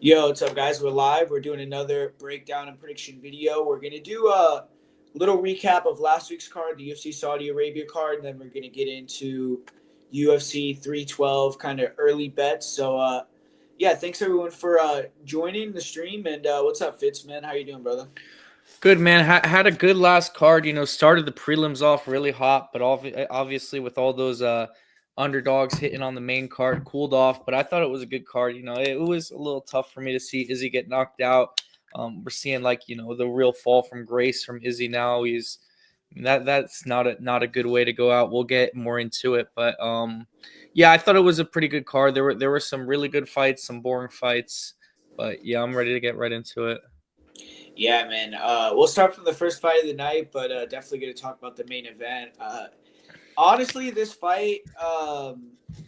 Yo, what's up, guys? We're live. We're doing another breakdown and prediction video. We're going to do a little recap of last week's card, the UFC Saudi Arabia card, and then we're going to get into UFC 312 kind of early bets. So, thanks everyone for joining the stream. And what's up, Fitz, man? How you doing, brother? Good, man. Had a good last card. Started the prelims off really hot, but obviously with all those underdogs hitting on the main card, cooled off. But I thought it was a good card. It was a little tough for me to see Izzy get knocked out. We're seeing the real fall from grace from Izzy now. That's not a good way to go out. We'll get more into it, but yeah, I thought it was a pretty good card. There were some really good fights, some boring fights, but yeah, I'm ready to get right into it. Yeah, man. We'll start from the first fight of the night, but definitely going to talk about the main event. Honestly, this fight,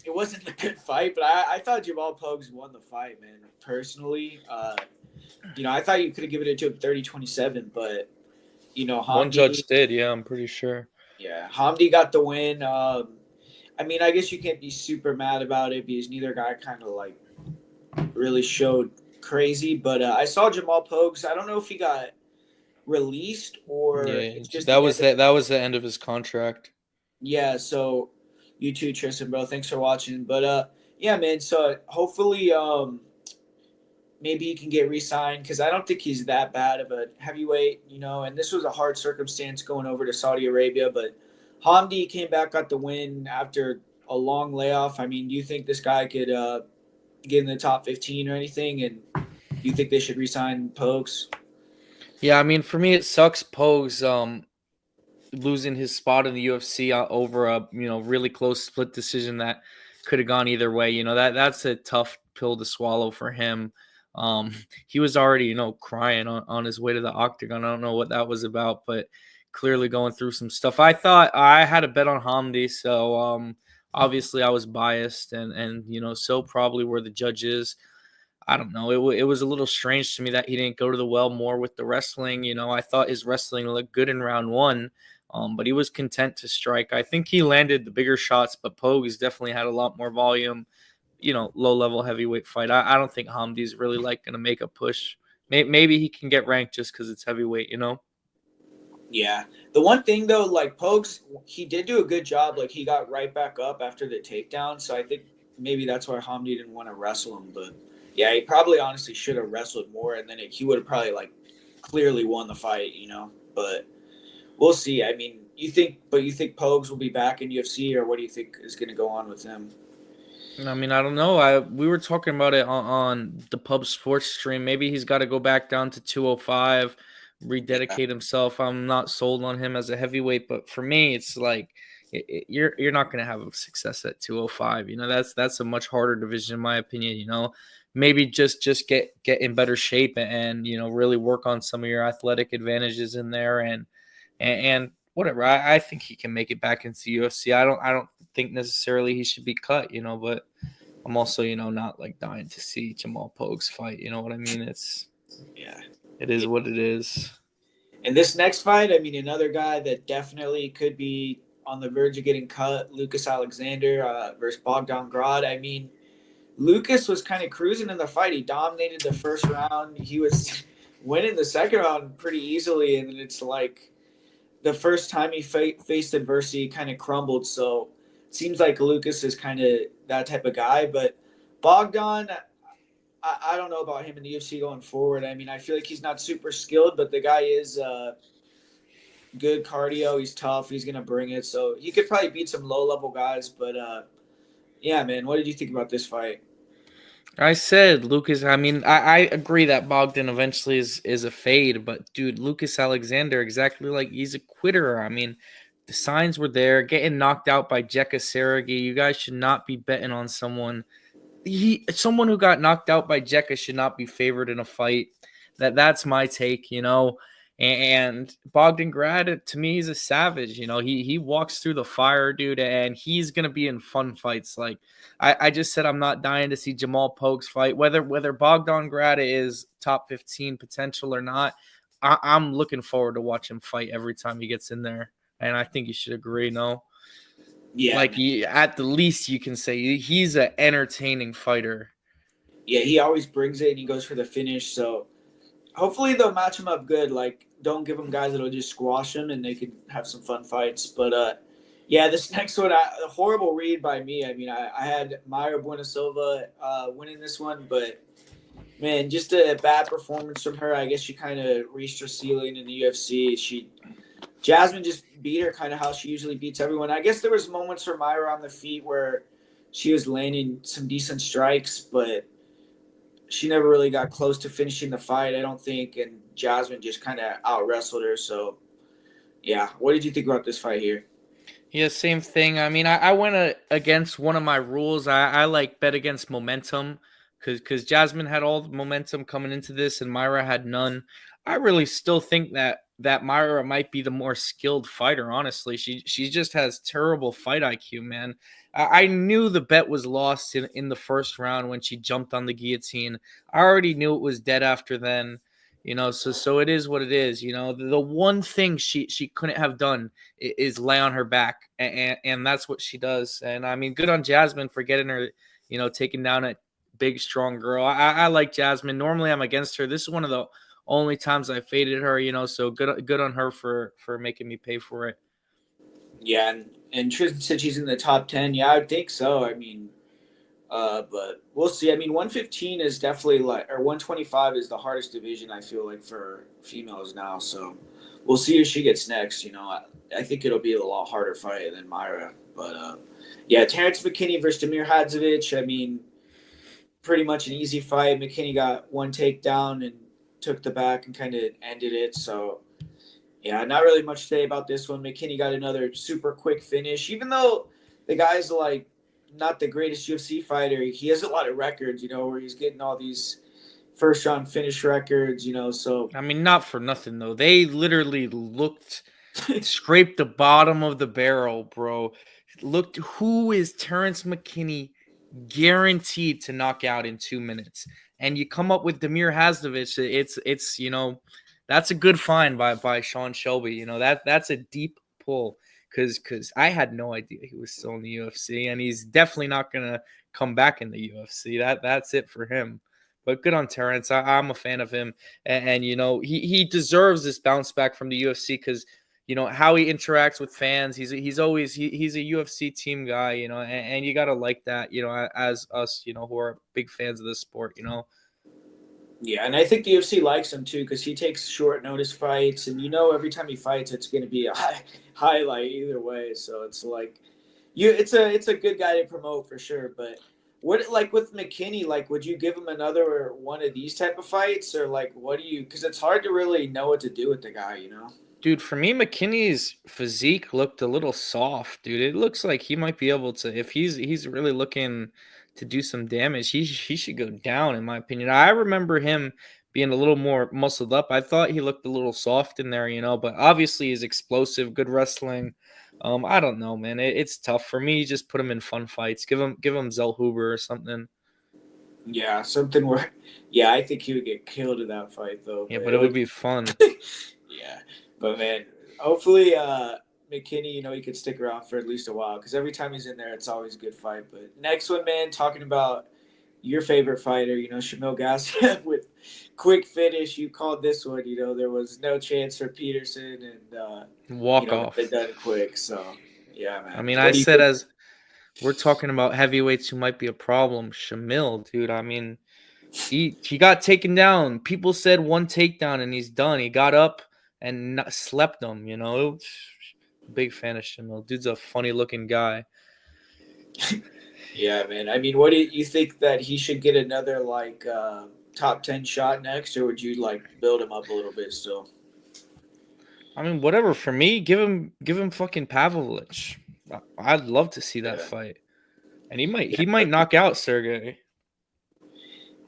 it wasn't a good fight, but I thought Jamal Pogues won the fight, man. Personally, I thought you could have given it to him 30-27, but, One Hamdi, judge did, yeah, I'm pretty sure. yeah, Hamdi got the win. I guess you can't be super mad about it because neither guy kind of, really showed crazy, but I saw Jamal Pogues. I don't know if he got released or Yeah, it's just that the was end of. that was the end of his contract. Yeah, so you too, Tristan, bro. Thanks for watching. But yeah, man. So hopefully, maybe he can get re-signed because I don't think he's that bad of a heavyweight, And this was a hard circumstance going over to Saudi Arabia, but Hamdi came back, got the win after a long layoff. I mean, do you think this guy could get in the top 15 or anything? And do you think they should re-sign Pokes? Yeah, I mean, for me, it sucks. Pogues losing his spot in the UFC over a really close split decision that could have gone either way. That's a tough pill to swallow for him. Um, he was already crying on his way to the octagon. I don't know what that was about, but clearly going through some stuff. I thought I had a bet on Hamdi, so obviously I was biased, and so probably were the judges. I don't know. It was a little strange to me that he didn't go to the well more with the wrestling. I thought his wrestling looked good in round one, but he was content to strike. I think he landed the bigger shots, but Pogues definitely had a lot more volume. Low level heavyweight fight. I don't think Hamdi's really going to make a push. Maybe he can get ranked just because it's heavyweight. Yeah. The one thing though, like Pokes, he did do a good job. Like he got right back up after the takedown. So I think maybe that's why Hamdi didn't want to wrestle him. But yeah, he probably honestly should have wrestled more, and then he would have probably clearly won the fight. But we'll see. I mean, you think Pogues will be back in UFC, or what do you think is going to go on with him? I mean, I don't know. We were talking about it on the pub sports stream. Maybe he's got to go back down to 205, Yeah. rededicate himself. I'm not sold on him as a heavyweight, but for me, it's like you're not going to have success at 205. That's a much harder division in my opinion. Maybe just get in better shape and really work on some of your athletic advantages in there and whatever. I think he can make it back into UFC. I don't think necessarily he should be cut, but I'm also, not dying to see Jamal Pogues fight. You know what I mean? Yeah. It is Yeah. what it is. And this next fight, I mean, another guy that definitely could be on the verge of getting cut, Lucas Alexander versus Bogdan Grad. I mean, Lucas was kind of cruising in the fight. He dominated the first round. He was winning the second round pretty easily, and then it's like the first time he faced adversity, kind of crumbled. So it seems like Lucas is kind of that type of guy. But Bogdan, I don't know about him in the UFC going forward. I mean, I feel like he's not super skilled, but the guy is good cardio. He's tough. He's gonna bring it. So he could probably beat some low level guys. But yeah, man, what did you think about this fight? I said Lucas. I mean, I agree that Bogdan eventually is a fade, but dude, Lucas Alexander, exactly like he's a quitter. I mean, the signs were there. Getting knocked out by Jekka Saragi, you guys should not be betting on someone who got knocked out by Jekka should not be favored in a fight. That's my take. And Bogdan Grad, to me, he's a savage. He walks through the fire, dude, and he's gonna be in fun fights. Like I just said, I'm not dying to see Jamal Pogues fight. Whether Bogdan Grad is top 15 potential or not, I'm looking forward to watch him fight every time he gets in there. And I think you should agree. No, Yeah, like man. at the least you can say he's an entertaining fighter. Yeah, he always brings it and he goes for the finish. So hopefully they'll match him up good. Like, don't give him guys that'll just squash him and they can have some fun fights. But yeah, this next one, a horrible read by me. I mean, I had Mayra Buenasilva winning this one, but man, just a bad performance from her. I guess she kind of reached her ceiling in the UFC. Jasmine just beat her kind of how she usually beats everyone. I guess there was moments for Mayra on the feet where she was landing some decent strikes, but she never really got close to finishing the fight, I don't think. And Jasmine just kind of out wrestled her. So, yeah. What did you think about this fight here? Yeah, same thing. I mean, I went against one of my rules. I like bet against momentum because Jasmine had all the momentum coming into this and Myra had none. I really still think that Myra might be the more skilled fighter. Honestly, she just has terrible fight IQ, man. I knew the bet was lost in the first round when she jumped on the guillotine. I already knew it was dead after then. So it is what it is. The one thing she couldn't have done is lay on her back, and that's what she does. And I mean, good on Jasmine for getting her, taking down a big, strong girl. I like Jasmine. Normally, I'm against her. This is one of the only times I faded her. So good on her for making me pay for it. Yeah, and Tristan said she's in the top 10. Yeah, I would think so. I mean, but we'll see. I mean, 115 is definitely like, or 125 is the hardest division, I feel like, for females now. So we'll see who she gets next. I think it'll be a lot harder fight than Myra. But yeah, Terrence McKinney versus Damir Hadzovic. I mean, pretty much an easy fight. McKinney got one takedown and took the back and kind of ended it. So yeah, not really much to say about this one. McKinney got another super quick finish. Even though the guy's like not the greatest UFC fighter, he has a lot of records, where he's getting all these first round finish records. So I mean, not for nothing though. They literally scraped the bottom of the barrel, bro. Looked who is Terrence McKinney guaranteed to knock out in 2 minutes. And you come up with Demir Hasdovich, it's that's a good find by Sean Shelby. That's a deep pull because I had no idea he was still in the UFC, and he's definitely not gonna come back in the UFC. That's it for him. But good on Terrence. I'm a fan of him, and he deserves this bounce back from the UFC because how he interacts with fans. He's always he's a UFC team guy, and you gotta like that, as us, who are big fans of this sport. yeah, and I think the UFC likes him too because he takes short notice fights, and every time he fights, it's going to be a highlight either way. So it's like it's a good guy to promote for sure. But what like with McKinney, like would you give him another one of these type of fights, or like what do you? Because it's hard to really know what to do with the guy. Dude, for me, McKinney's physique looked a little soft, dude. It looks like he might be able to, if he's really looking to do some damage, he should go down, in my opinion. I remember him being a little more muscled up. I thought he looked a little soft in there, but obviously he's explosive, good wrestling. I don't know, man. It's tough for me. Just put him in fun fights. Give him Zell Huber or something. Yeah, something where, yeah, I think he would get killed in that fight though. Yeah, But but it it would would, be fun. yeah. But man, hopefully, McKinney, he could stick around for at least a while because every time he's in there, it's always a good fight. But next one, man, talking about your favorite fighter, Shamil Gassiev with quick finish. You called this one. There was no chance for Peterson, and Walk got it off. done quick. So yeah, I man. mean, I What do you said think? as we're talking about heavyweights who might be a problem. Shamil, dude. I mean, he got taken down. People said one takedown and he's done. He got up and slept them. Big fan of Shamil. Dude's a funny looking guy. Yeah, man. I mean, what do you think that he should get another like top 10 shot next, or would you like build him up a little bit still? I mean, whatever for me. Give him fucking Pavlovich. I'd love to see that Yeah, fight, and he might yeah. knock out Sergey.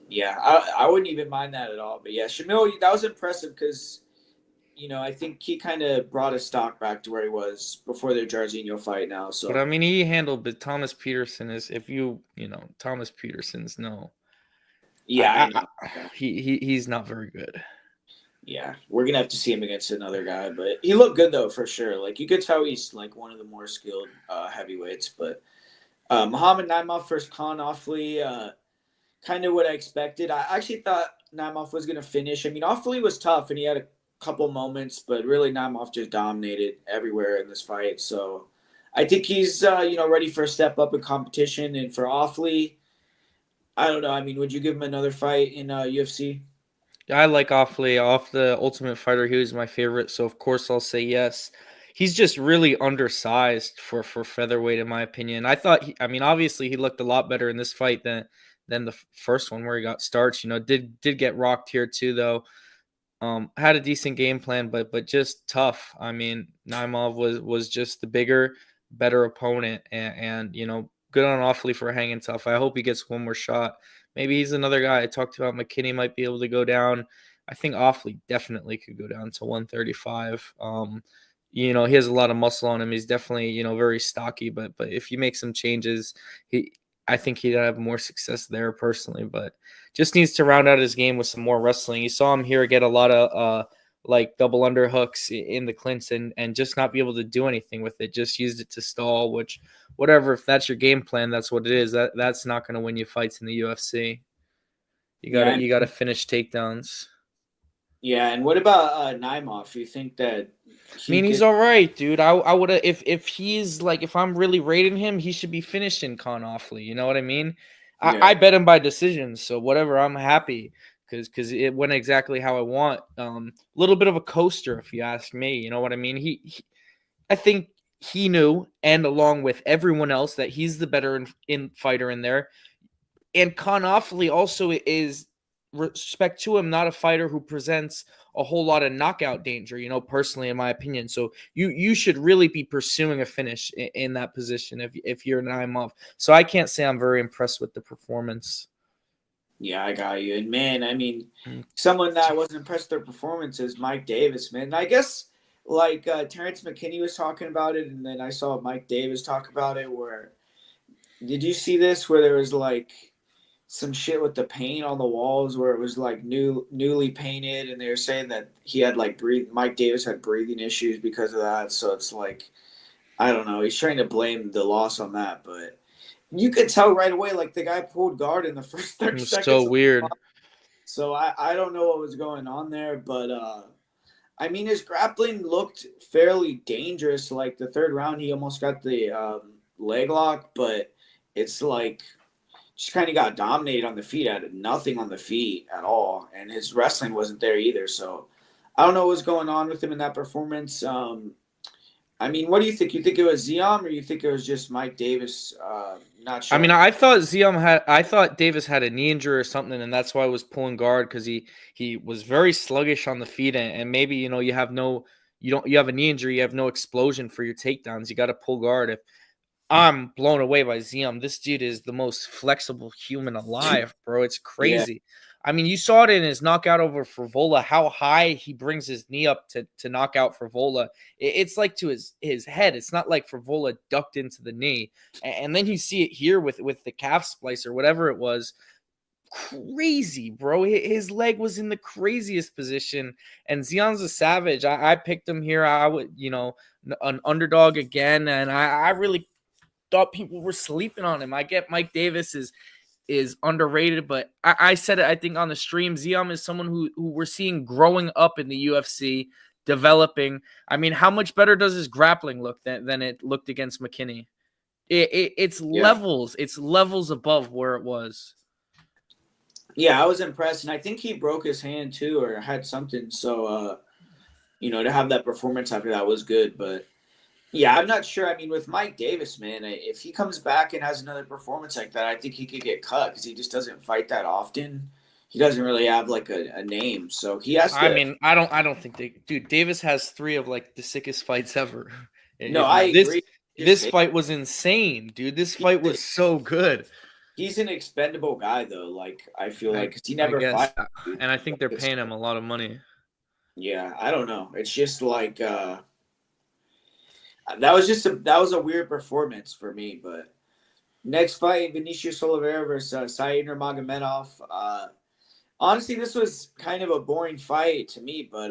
Yeah, I wouldn't even mind that at all. But yeah, Shamil, that was impressive because I think he kind of brought his stock back to where he was before the Jarzinho fight now. But So I mean, he handled. But Thomas Peterson is, if Thomas Peterson's no, yeah, I know. I Yeah, he's not very good. yeah, we're gonna have to see him against another guy, but he looked good though for sure. Like you could tell he's like one of the more skilled heavyweights. But Muhammad Naimov versus Khan Offley. kind of what I expected. I actually thought Naimov was going to finish. I mean, Offaly was tough, and he had a couple moments, but really Naimov just dominated everywhere in this fight. So I think he's ready for a step up in competition. And for Offaly, I don't know. I mean, would you give him another fight in UFC? I like Awfully off the Ultimate Fighter. He was my favorite, so of course I'll say yes. He's just really undersized for featherweight, in my opinion. I thought, I mean, obviously he looked a lot better in this fight than the first one where he got starched. You know, did get rocked here too, though. Had a decent game plan, but just tough. I mean, Naimov was just the bigger, better opponent, and you know, good on Awfully for hanging tough. I hope he gets one more shot. Maybe he's another guy. I talked about McKinney might be able to go down. I think Awfully definitely could go down to 135. You know, he has a lot of muscle on him. He's definitely, you know, very stocky, but if you make some changes, I think he'd have more success there personally, but just needs to round out his game with some more wrestling. You saw him here get a lot of like double underhooks in the clinch and just not be able to do anything with it. Just used it to stall, which whatever, if that's your game plan, that's what it is. That's not going to win you fights in the UFC. Yeah, You gotta finish takedowns. yeah. And what about Naimov? You think that I he mean, could? he's all right, dude. I would have if he's like if I'm really rating him, he should be finishing Con Awfully. You know what I mean? Yeah, I bet him by decision, so whatever. I'm happy because it went exactly how I want. A little bit of a coaster, if you ask me. You know what I mean? I think he knew, and along with everyone else, that he's the better in fighter in there. And Con Awfully also is, respect to him, not a fighter who presents a whole lot of knockout danger, you know, personally, in my opinion. So you should really be pursuing a finish in that position if you're 9 month. So I can't say I'm very impressed with the performance. yeah, I got you. And man, I mean, Mm. someone that I wasn't impressed with their performance is Mike Davis, man. And I guess like Terrence McKinney was talking about it, and then I saw Mike Davis talk about it. Where did you see this? Where there was like some shit with the paint on the walls, where it was like newly painted, and they were saying that he had like Mike Davis had breathing issues because of that. So it's like I don't know. He's trying to blame the loss on that, but you could tell right away, like the guy pulled guard in the first It 30 was so seconds. weird. So I don't know what was going on there, but I mean his grappling looked fairly dangerous. Like the third round, he almost got the leg lock, but it's like just kind of got dominated on the feet. Had nothing on the feet at all, and his wrestling wasn't there either. So I don't know what's going on with him in that performance. I mean, what do you think? You think it was Zion, or you think it was just Mike Davis not I mean, showing? I thought Davis had a knee injury or something, and that's why I was pulling guard because he was very sluggish on the feet, and maybe you know you have a knee injury, you have no explosion for your takedowns. You got to pull guard. If I'm blown away by Zion. This dude is the most flexible human alive, bro. It's Yeah, crazy. I mean, you saw it in his knockout over Frivola, how high he brings his knee up to knock out Frivola. It's like to his head. It's not like Frivola ducked into the knee. And then you see it here with the calf splice or whatever it was. Crazy, bro. His leg was in the craziest position. And Zion's a savage. I picked him here. I would, you know, an underdog again. And I really thought people were sleeping on him. I get Mike Davis is underrated, but I said it, I think, on the stream. Ziam is someone who we're seeing growing up in the UFC, developing. I mean, how much better does his grappling look than it looked against McKinney? yeah, It's levels above where it was. yeah. I was impressed, and I think he broke his hand too, or had something. So, to have that performance after that was good. But yeah, I'm not sure. I mean, with Mike Davis, man, if he comes back and has another performance like that, I think he could get cut because he just doesn't fight that often. He doesn't really have like a name, so he has I to. mean, I don't think dude, Davis has 3 of like the sickest fights ever. No, If I you agree. Just this say fight was insane, dude. This he's, fight was so good. he's an expendable guy, though. Like I feel like 'cause he I never guess, fight. Dude. and I think they're It's- paying him a lot of money. Yeah, I don't know. It's just like that was a weird performance for me. But next fight, Vinicius Oliveira versus Said Nurmagomedov. Honestly, this was kind of a boring fight to me, but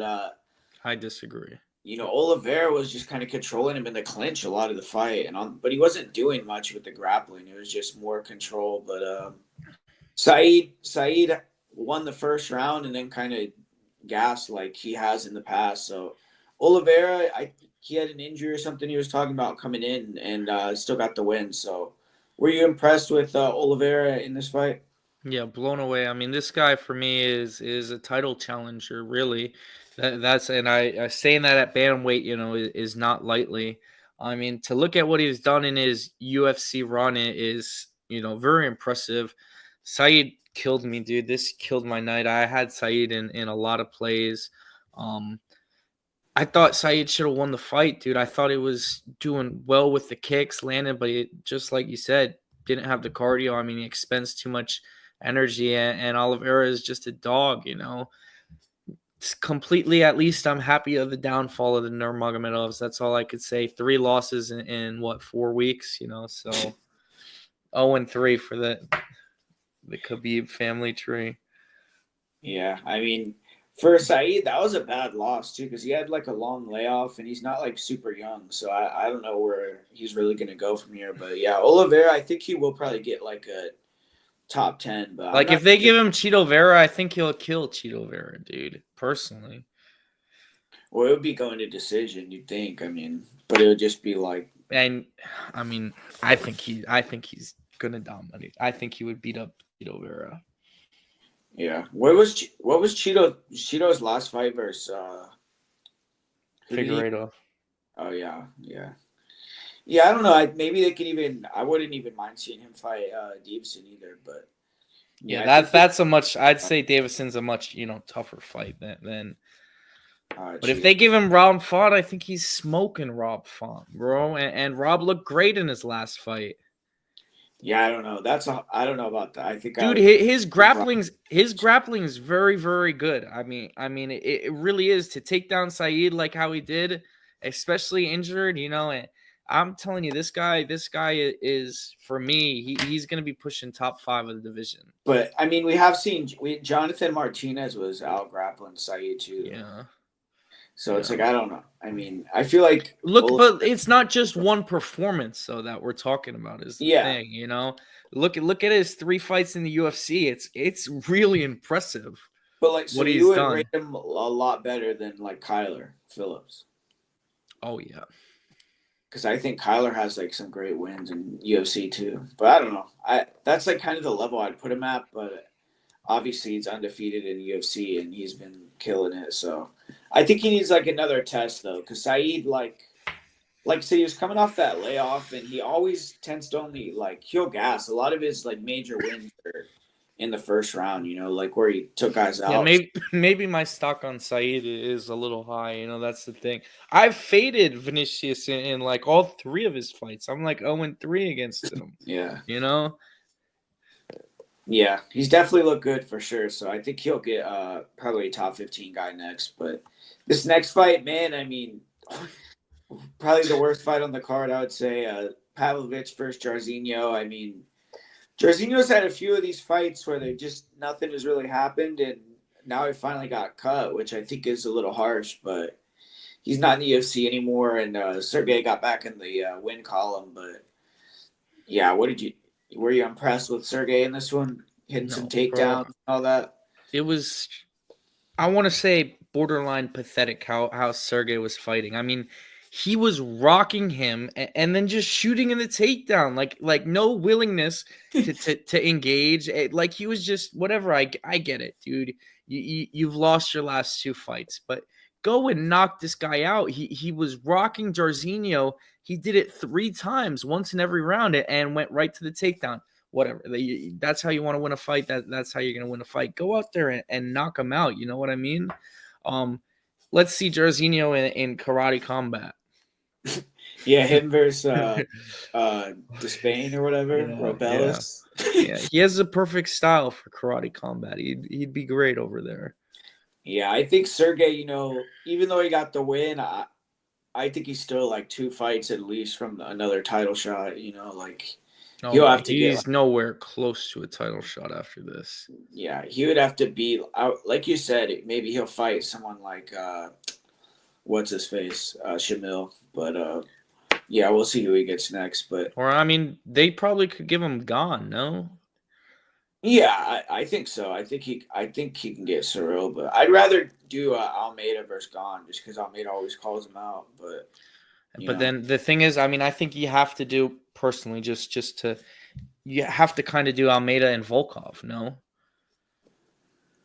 I disagree. Oliveira was just kind of controlling him in the clinch a lot of the fight, but he wasn't doing much with the grappling. It was just more control. But Saeed won the first round and then kind of gassed like he has in the past. So Oliveira, he had an injury or something he was talking about coming in and still got the win. So were you impressed with Oliveira in this fight? Yeah, blown away. I mean, this guy for me is a title challenger, really. That's and I saying that at bantamweight, is not lightly. I mean, to look at what he's done in his UFC run is, very impressive. Saeed killed me, dude. This killed my night. I had Saeed in a lot of plays. Um, I thought Saeed should have won the fight, dude. I thought he was doing well with the kicks, landing, but just like you said, didn't have the cardio. I mean, he expends too much energy, and Oliveira is just a dog. It's completely, at least I'm happy of the downfall of the Nurmagomedovs. That's all I could say. 3 losses in what, 4 weeks, so 0-3 for the Khabib family tree. Yeah, I mean, for Saeed, that was a bad loss too because he had like a long layoff and he's not like super young. So I don't know where he's really going to go from here. But yeah, Oliveira, I think he will probably get like a top 10, but I'm Like, not if they sure. give him Cheeto Vera, I think he'll kill Cheeto Vera, dude, personally. Well, it would be going to decision, you'd think. I mean, but it would just be like, And I mean, I think he's gonna dominate. I think he would beat up Cheeto Vera. yeah. What was Cheeto's last fight versus who did he? Figueredo. Oh yeah, yeah, yeah. I don't know. Maybe they could even. I wouldn't even mind seeing him fight Davison either. But Yeah, yeah, I that's think it, that's a much. I'd say Davidson's a much tougher fight than. But if Cheeto. they give him Rob Font, I think he's smoking Rob Font, bro. And Rob looked great in his last fight. Yeah, I don't know. I don't know about that. I think I Dude, would his give Rob. grappling's very, very good. I mean, it really is to take down Saeed like how he did, especially injured. And I'm telling you, this guy is for me. He's gonna be pushing top 5 of the division. But I mean, we have seen Jonathan Martinez was out grappling Saeed too. Yeah, So it's yeah. like I don't know. I mean, I feel like Look, but it's not just one performance though that we're talking about. Is the yeah, thing. Look at his 3 fights in the UFC. It's really impressive but like so what you he's would rate done. him a lot better than like Kyler Phillips. Oh yeah. Because I think Kyler has like some great wins in UFC too. But I don't know. I That's like kind of the level I'd put him at. But obviously he's undefeated in UFC and he's been killing it. So I think he needs like another test though. Because Saeed like I said, he was coming off that layoff and he always tends to only like he'll gas. A lot of his like major wins are in the first round. Like where he took guys Yeah, out. maybe my stock on Saeed is a little high. That's the thing. I've faded Vinicius in like all 3 of his fights. I'm like 0-3 against him. Yeah. You know? Yeah, he's definitely looked good for sure. So I think he'll get probably a top 15 guy next. But this next fight, man, I mean, probably the worst fight on the card, I would say. Pavlovich versus Jairzinho. I mean, Jairzinho's had a few of these fights where they just nothing has really happened, and now he finally got cut, which I think is a little harsh. But he's not in the UFC anymore, and Sergey got back in the win column. But yeah, were you impressed with Sergey in this one? Hitting some No, takedowns bro. and all that. It was, I want to say, borderline pathetic how Sergey was fighting. I mean, he was rocking him and then just shooting in the takedown, like no willingness to engage. Like he was just whatever. I get it, dude. You've lost your last 2 fights, but go and knock this guy out. He was rocking Jairzinho. He did it 3 times, once in every round, and went right to the takedown. Whatever. That's how you want to win a fight. That's how you're gonna win a fight. Go out there and knock him out. You know what I mean? Um, let's see Jairzinho in karate combat. Yeah, him versus Despain or whatever, Yeah, yeah, Robelis. yeah. He has a perfect style for karate combat. He'd be great over there. Yeah, I think Sergey, even though he got the win, I think he's still like 2 fights at least from another title shot. Like Oh he'll yeah, have to get like, he's nowhere close to a title shot after this. yeah, he would have to beat like you said, maybe he'll fight someone like what's his face, Shamil. But yeah, we'll see who he gets next. But Or I mean, they probably could give him Gone. No, Yeah, I think so. I think he can get Cyril, but I'd rather do Almeida versus Gon just because Almeida always calls him out. But you But know, then the thing is, I mean, I think you have to do personally just to you have to kind of do Almeida and Volkov, no?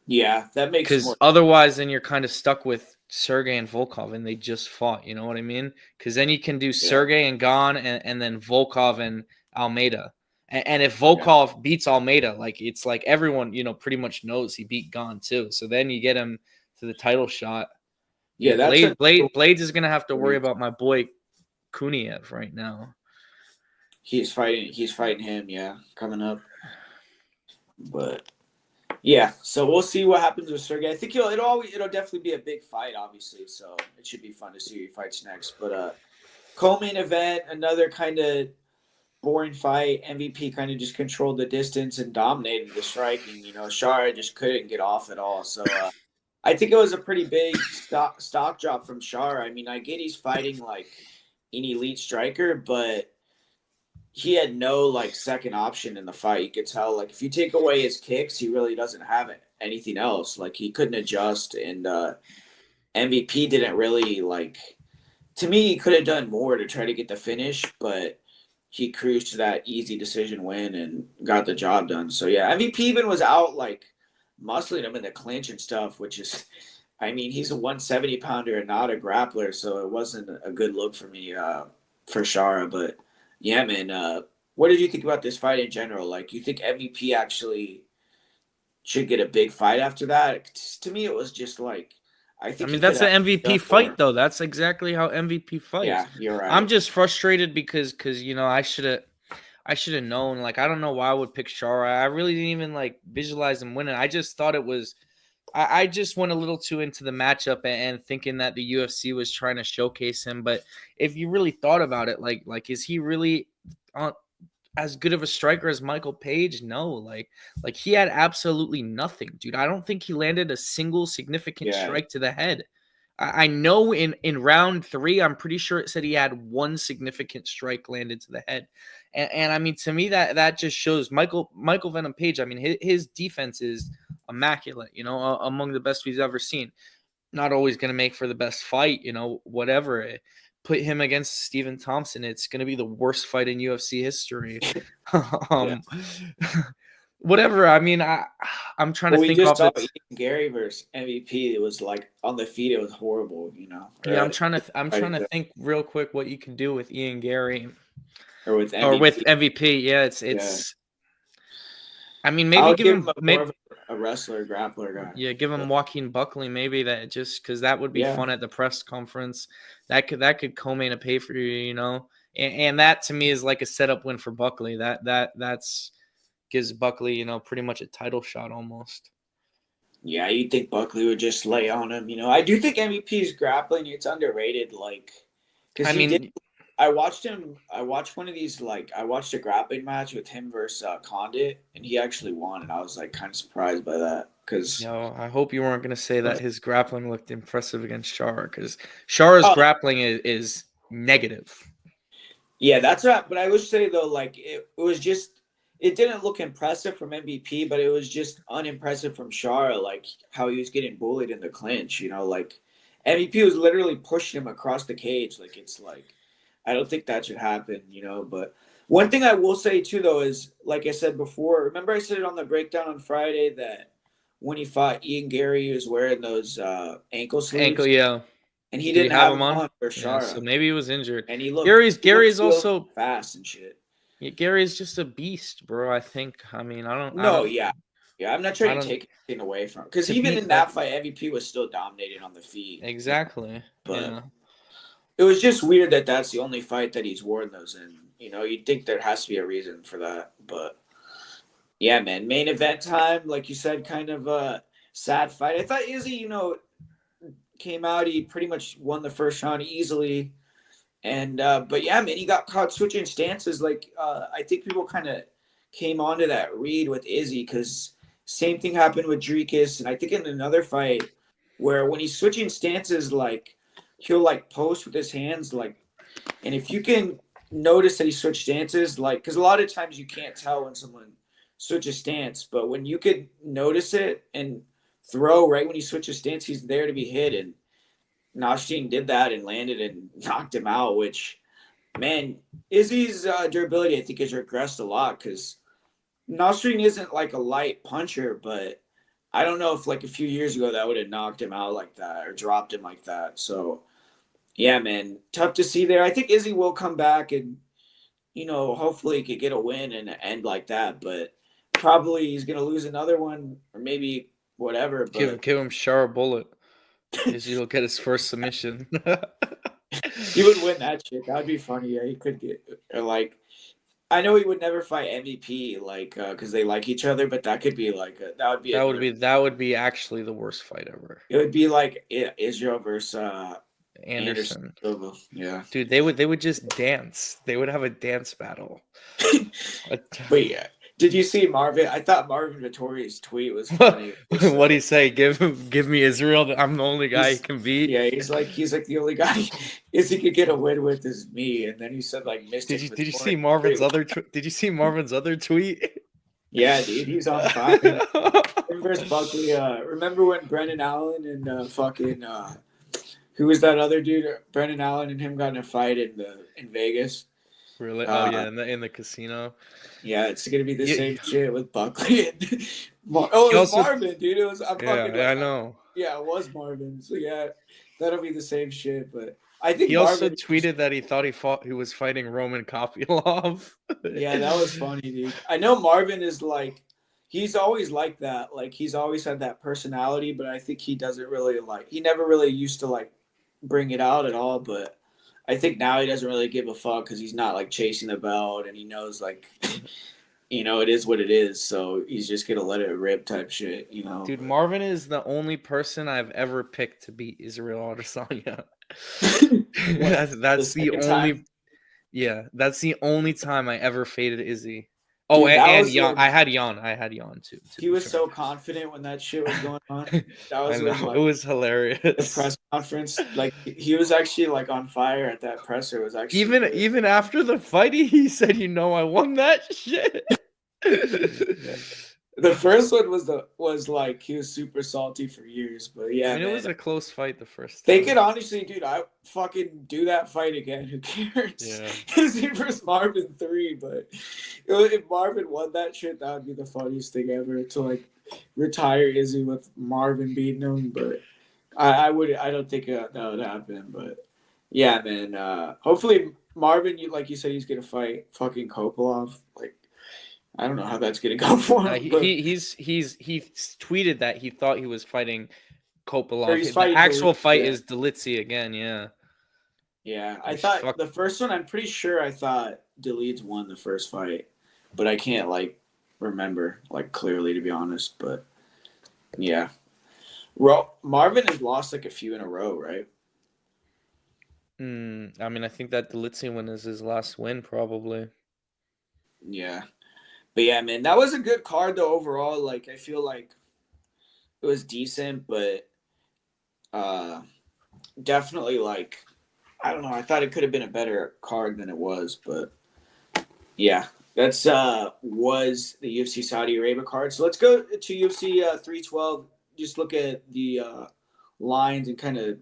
yeah, that makes Because more. otherwise, then you're kind of stuck with Sergey and Volkov, and they just fought. You know what I mean? Because then you can do Yeah, Sergey and Gon, and then Volkov and Almeida. And if yeah, Volkov beats Almeida, like it's like everyone pretty much knows he beat Gon too. So then you get him to the title shot. yeah. That's a Blades is gonna have to worry about my boy Kuniev right now. he's fighting. He's fighting him. Yeah, coming up. But yeah, so we'll see what happens with Sergey. I think it'll definitely be a big fight, obviously. So it should be fun to see who he fights next. But co-main event, another kind of boring fight. MVP kind of just controlled the distance and dominated the striking. Shara just couldn't get off at all. So I think it was a pretty big stock drop from Shara. I mean, I get he's fighting like an elite striker, but he had no like second option in the fight. You could tell like if you take away his kicks, he really doesn't have anything else. Like he couldn't adjust, and MVP didn't really like. To me, he could have done more to try to get the finish, but he cruised to that easy decision win and got the job done. So yeah, MVP even was out like muscling him in the clinch and stuff, which is, I mean, he's a 170 pounder and not a grappler, so it wasn't a good look for me for Shara. But yeah, man, what did you think about this fight in general? Like, you think MVP actually should get a big fight after that? To me, it was just like I I think mean, he could that's an have MVP done fight, more. though. That's exactly how MVP fights. Yeah, you're I'm right. just frustrated because I should have known. Like, I don't know why I would pick Shara. I really didn't even like visualize him winning. I just thought it was. I just went a little too into the matchup and thinking that the UFC was trying to showcase him. But if you really thought about it, like is he really on, as good of a striker as Michael Page? No, like he had absolutely nothing, dude. I don't think he landed a single significant Yeah, strike to the head. I know in round 3, I'm pretty sure it said he had one significant strike landed to the head, and I mean to me that just shows Michael Venom Page. I mean his defense is immaculate, among the best we've ever seen. Not always going to make for the best fight, whatever. Put him against Stephen Thompson, it's going to be the worst fight in UFC history. yeah. um, whatever. I mean, I'm trying to Well, we think just off saw this. Ian Gary versus MVP. It was like on the feet, it was horrible, Yeah, or I'm trying to think real quick what you can do with Ian Gary or with or with MVP. MVP. Yeah, it's Yeah, it's. I mean, maybe I'll give give him him more maybe of a wrestler, grappler guy. yeah, give him But Joaquin Buckley. Maybe that just because that would be yeah, fun at the press conference. That could co-main a pay for you. And that to me is like a setup win for Buckley. That's gives Buckley pretty much a title shot almost. yeah, you'd think Buckley would just lay on him. I do think MVP's grappling. It's underrated, like because I he did. mean, I watched him. I watched one of these. Like I watched a grappling match with him versus Condit, and he actually won. And I was like kind of surprised by that because. I hope you weren't going to say that his grappling looked impressive against Shar because Shar's Oh, grappling is negative. yeah, that's right. But I would say though, like it was just it didn't look impressive from MVP, but it was just unimpressive from Shara, like how he was getting bullied in the clinch. Like MVP was literally pushing him across the cage. Like it's like I don't think that should happen. But one thing I will say too, though, is like I said before. Remember I said it on the breakdown on Friday that when he fought Ian Gary, he was wearing those ankle Ankle, sleeves, yeah. and he Did he didn't have have him them on? on for Yeah, so Shara, maybe he was injured. and he looked Gary's real also fast and shit. yeah, Gary's just a beast, bro. I think. I mean, I No, don't, yeah, yeah. I'm not I trying to don't. take anything away from because To even beat in that that fight, MVP was still dominating on the feet. exactly. But Yeah. it was just weird that that's the only fight that he's worn those in. You'd think there has to be a reason for that, but yeah, man. Main event time, like you said, kind of a sad fight. I thought Izzy, came out. He pretty much won the first round easily. And but yeah, man, he got caught switching stances. Like I think people kind of came onto that read with Izzy because same thing happened with Dreekis, and I think in another fight where when he's switching stances, like he'll like post with his hands, like, and if you can notice that he switched stances, like, because a lot of times you can't tell when someone switch a stance. But when you could notice it and throw right when you switch a stance, he's there to be hit. And Nashdin did that and landed and knocked him out, which, man, Izzy's durability, I think, has regressed a lot because Nashdin isn't like a light puncher, but I don't know if like a few years ago that would have knocked him out like that or dropped him like that. So, yeah, man, tough to see there. I think Izzy will come back and, hopefully he could get a win and end like that, but probably he's going to lose another one or maybe whatever. But Give him sharp bullet. Izzy will get his first submission. he would win that shit. That would be funny. Yeah, he could get, or like, I know he would never fight MVP, like, because they like each other, but that could be like, that would be that would be actually the worst fight ever. It would be like Israel versus Anderson. Silva. Yeah, dude, they would just dance. They would have a dance battle. But yeah, did you see Marvin? I thought Marvin Vittori's tweet was funny. What'd he say? Give me Israel. I'm the only guy he can beat. Yeah, he's like the only guy he could get a win with is me. And then he said like Mystic. Did you see Marvin's other? Did you see Marvin's other tweet? Yeah, dude, he's on fire. Him versus Buckley. Remember when Brendan Allen and who was that other dude? Brendan Allen and him got in a fight in Vegas. Really? Oh yeah, in the casino. Yeah, it's gonna be the same shit with Buckley and it was Marvin, dude. It was I know. Yeah, it was Marvin. So yeah, that'll be the same shit. But I think he also tweeted that he thought he was fighting Roman Kopylov. Yeah, that was funny, dude. I know Marvin is like, he's always like that. Like he's always had that personality, but I think he doesn't really he never really used to like bring it out at all. But I think now he doesn't really give a fuck because he's not like chasing the belt and he knows like, it is what it is. So he's just gonna let it rip type shit, Dude, Marvin is the only person I've ever picked to beat Israel Adesanya. that's the only time? Yeah, that's the only time I ever faded Izzy. Oh, dude, and Jan. I had Jan too. He was so confident when that shit was going on. That was it was hilarious. The press conference, like he was actually like on fire at that presser. It was actually even after the fight, he said, I won that shit." The first one was like he was super salty for years, but yeah, it was a close fight the first time. They could honestly, dude, I fucking do that fight again. Who cares? Yeah. Izzy versus Marvin 3, but if Marvin won that shit, that would be the funniest thing ever to like retire Izzy with Marvin beating him. But I don't think that would happen. But yeah, man. Hopefully Marvin, like you said, he's gonna fight fucking Kopylov. Like, I don't know how that's gonna go for him. He tweeted that he thought he was fighting Kopylov. The actual fight is Delitzzi again. Yeah. Yeah, I thought the first one. I'm pretty sure I thought Delitzzi won the first fight, but I can't like remember like clearly to be honest. But yeah, Marvin has lost like a few in a row, right? I mean, I think that Delitzzi win is his last win, probably. Yeah. But yeah, man, that was a good card though overall. Like I feel like it was decent, but definitely like I don't know. I thought it could have been a better card than it was, but yeah, that's was the UFC Saudi Arabia card. So let's go to UFC 312. Just look at the lines and kind of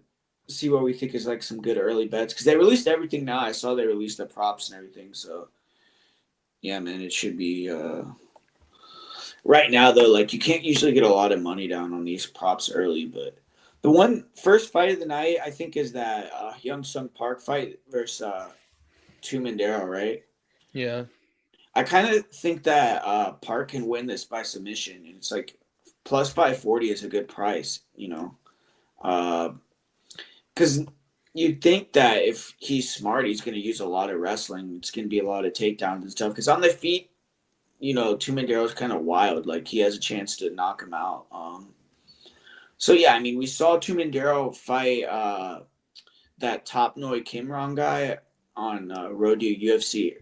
see what we think is like some good early bets because they released everything now. I saw they released the props and everything, so. Yeah, man, it should be right now though, like you can't usually get a lot of money down on these props early, but the first fight of the night I think is that Young Sung Park fight versus Tumandero, right? Yeah. I kind of think that Park can win this by submission, and it's like plus 540 is a good price, because you'd think that if he's smart, he's going to use a lot of wrestling. It's going to be a lot of takedowns and stuff. Because on the feet, Tumandero's kind of wild. Like, he has a chance to knock him out. So, yeah, I mean, we saw Tumandero fight that Top Noi Kimron guy on Road to UFC.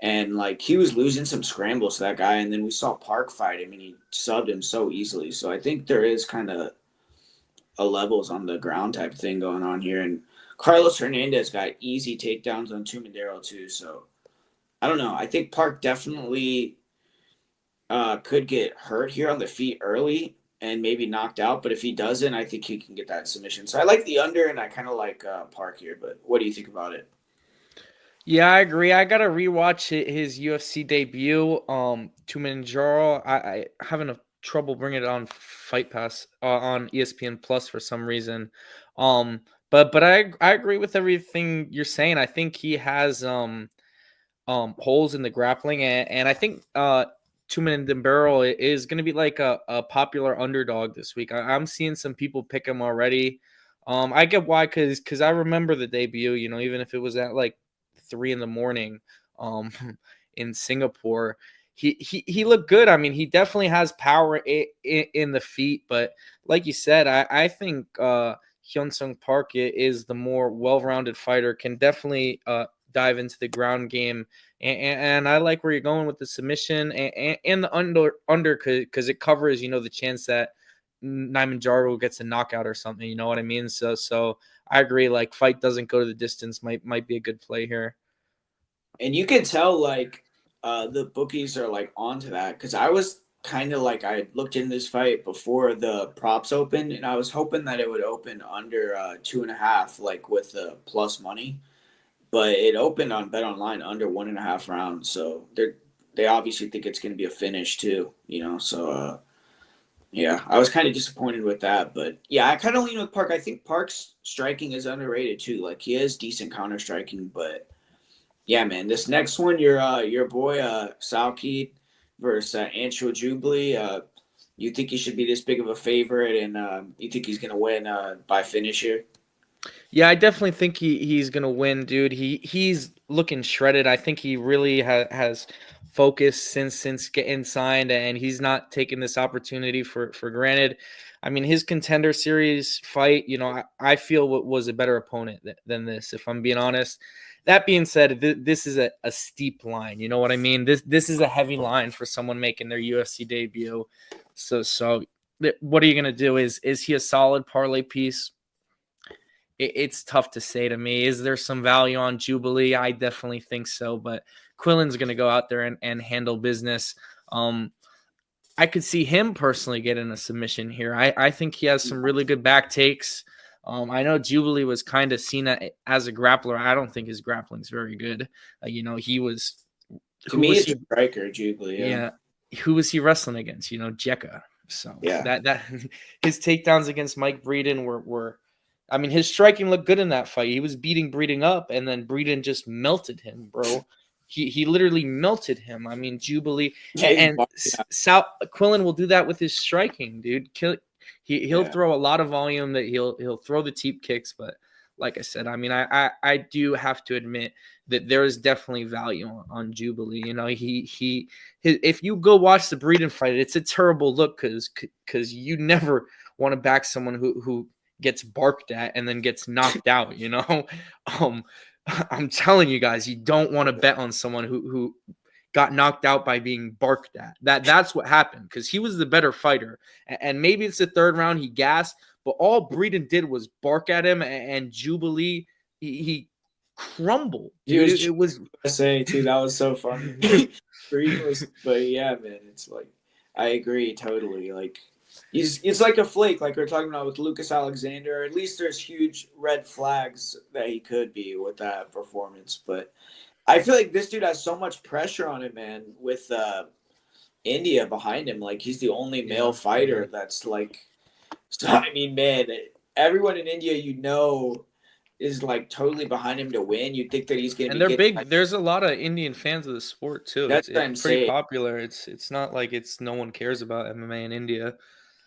And, like, he was losing some scrambles to that guy. And then we saw Park fight him, and he subbed him so easily. So I think there is kind of a levels on the ground type thing going on here, and Carlos Hernandez got easy takedowns on Tumandero too. So I don't know. I think Park definitely could get hurt here on the feet early and maybe knocked out. But if he doesn't, I think he can get that submission. So I like the under, and I kind of like Park here. But what do you think about it? Yeah, I agree. I gotta rewatch his UFC debut. Tumanjaro, I having a trouble bringing it on Fight Pass on ESPN Plus for some reason. But I agree with everything you're saying. I think he has holes in the grappling, and I think Tumen Dembele is going to be like a popular underdog this week. I'm seeing some people pick him already. I get why, because I remember the debut. You know, even if it was at like 3 in the morning, um, in Singapore, he looked good. I mean, he definitely has power in the feet, but like you said, I think Hyun Sung Park is the more well-rounded fighter. Can definitely dive into the ground game, and I like where you're going with the submission and the under because it covers the chance that Nyman Jargo gets a knockout or something. You know what I mean? So I agree. Like fight doesn't go to the distance might be a good play here. And you can tell like the bookies are like onto that because I was kind of like I looked in this fight before the props opened, and I was hoping that it would open under 2.5, like with the plus money. But it opened on Bet Online under 1.5 rounds, so they obviously think it's going to be a finish too, you know. So yeah, I was kind of disappointed with that, but yeah, I kind of lean with Park. I think Park's striking is underrated too. Like he has decent counter striking, but yeah, man, this next one, your boy Salkeed versus Anshul Jubilee. You think he should be this big of a favorite, and you think he's gonna win by finish here? Yeah, I definitely think he's gonna win, dude. He's looking shredded. I think he really has focused since getting signed, and he's not taking this opportunity for granted. I mean, his contender series fight, I feel what was a better opponent than this, if I'm being honest. That being said, this is a steep line. You know what I mean? This is a heavy line for someone making their UFC debut. So what are you gonna do? Is he a solid parlay piece? It's tough to say to me. Is there some value on Jubilee? I definitely think so, but Quillen's going to go out there and handle business. I could see him personally getting a submission here. I think he has some really good back takes. I know Jubilee was kind of seen as a grappler. I don't think his grappling is very good. He was To who me, was it's he? a striker, Jubilee. Yeah, Yeah, who was he wrestling against? Jekka. So yeah. that his takedowns against Mike Breeden were I mean, his striking looked good in that fight. He was beating Breeden up, and then Breeden just melted him, bro. He literally melted him. I mean, Jubilee and Yeah, Sal Quillen will do that with his striking, dude. He'll yeah. throw a lot of volume. That he'll throw the teep kicks, but like I said, I mean, I do have to admit that there is definitely value on Jubilee. If you go watch the Breeden fight, it's a terrible look because you never want to back someone who gets barked at and then gets knocked out. um, I'm telling you guys, you don't want to bet on someone who got knocked out by being barked at. That's what happened because he was the better fighter. And maybe it's the third round he gassed, but all Breeden did was bark at him, and Jubilee he crumbled, He dude. was It was USA too. That was so funny. Breeden was, but yeah, man, it's like I agree totally. Like it's like a flake, like we're talking about with Lucas Alexander. Or at least there's huge red flags that he could be with that performance. But I feel like this dude has so much pressure on him, man. With India behind him, like he's the only male yeah. fighter that's like. So I mean, man, everyone in India, is like totally behind him to win. You'd think that he's going to And be they're getting. big. There's a lot of Indian fans of the sport too. That's what It's I'm pretty saying. popular. It's not like it's no one cares about MMA in India.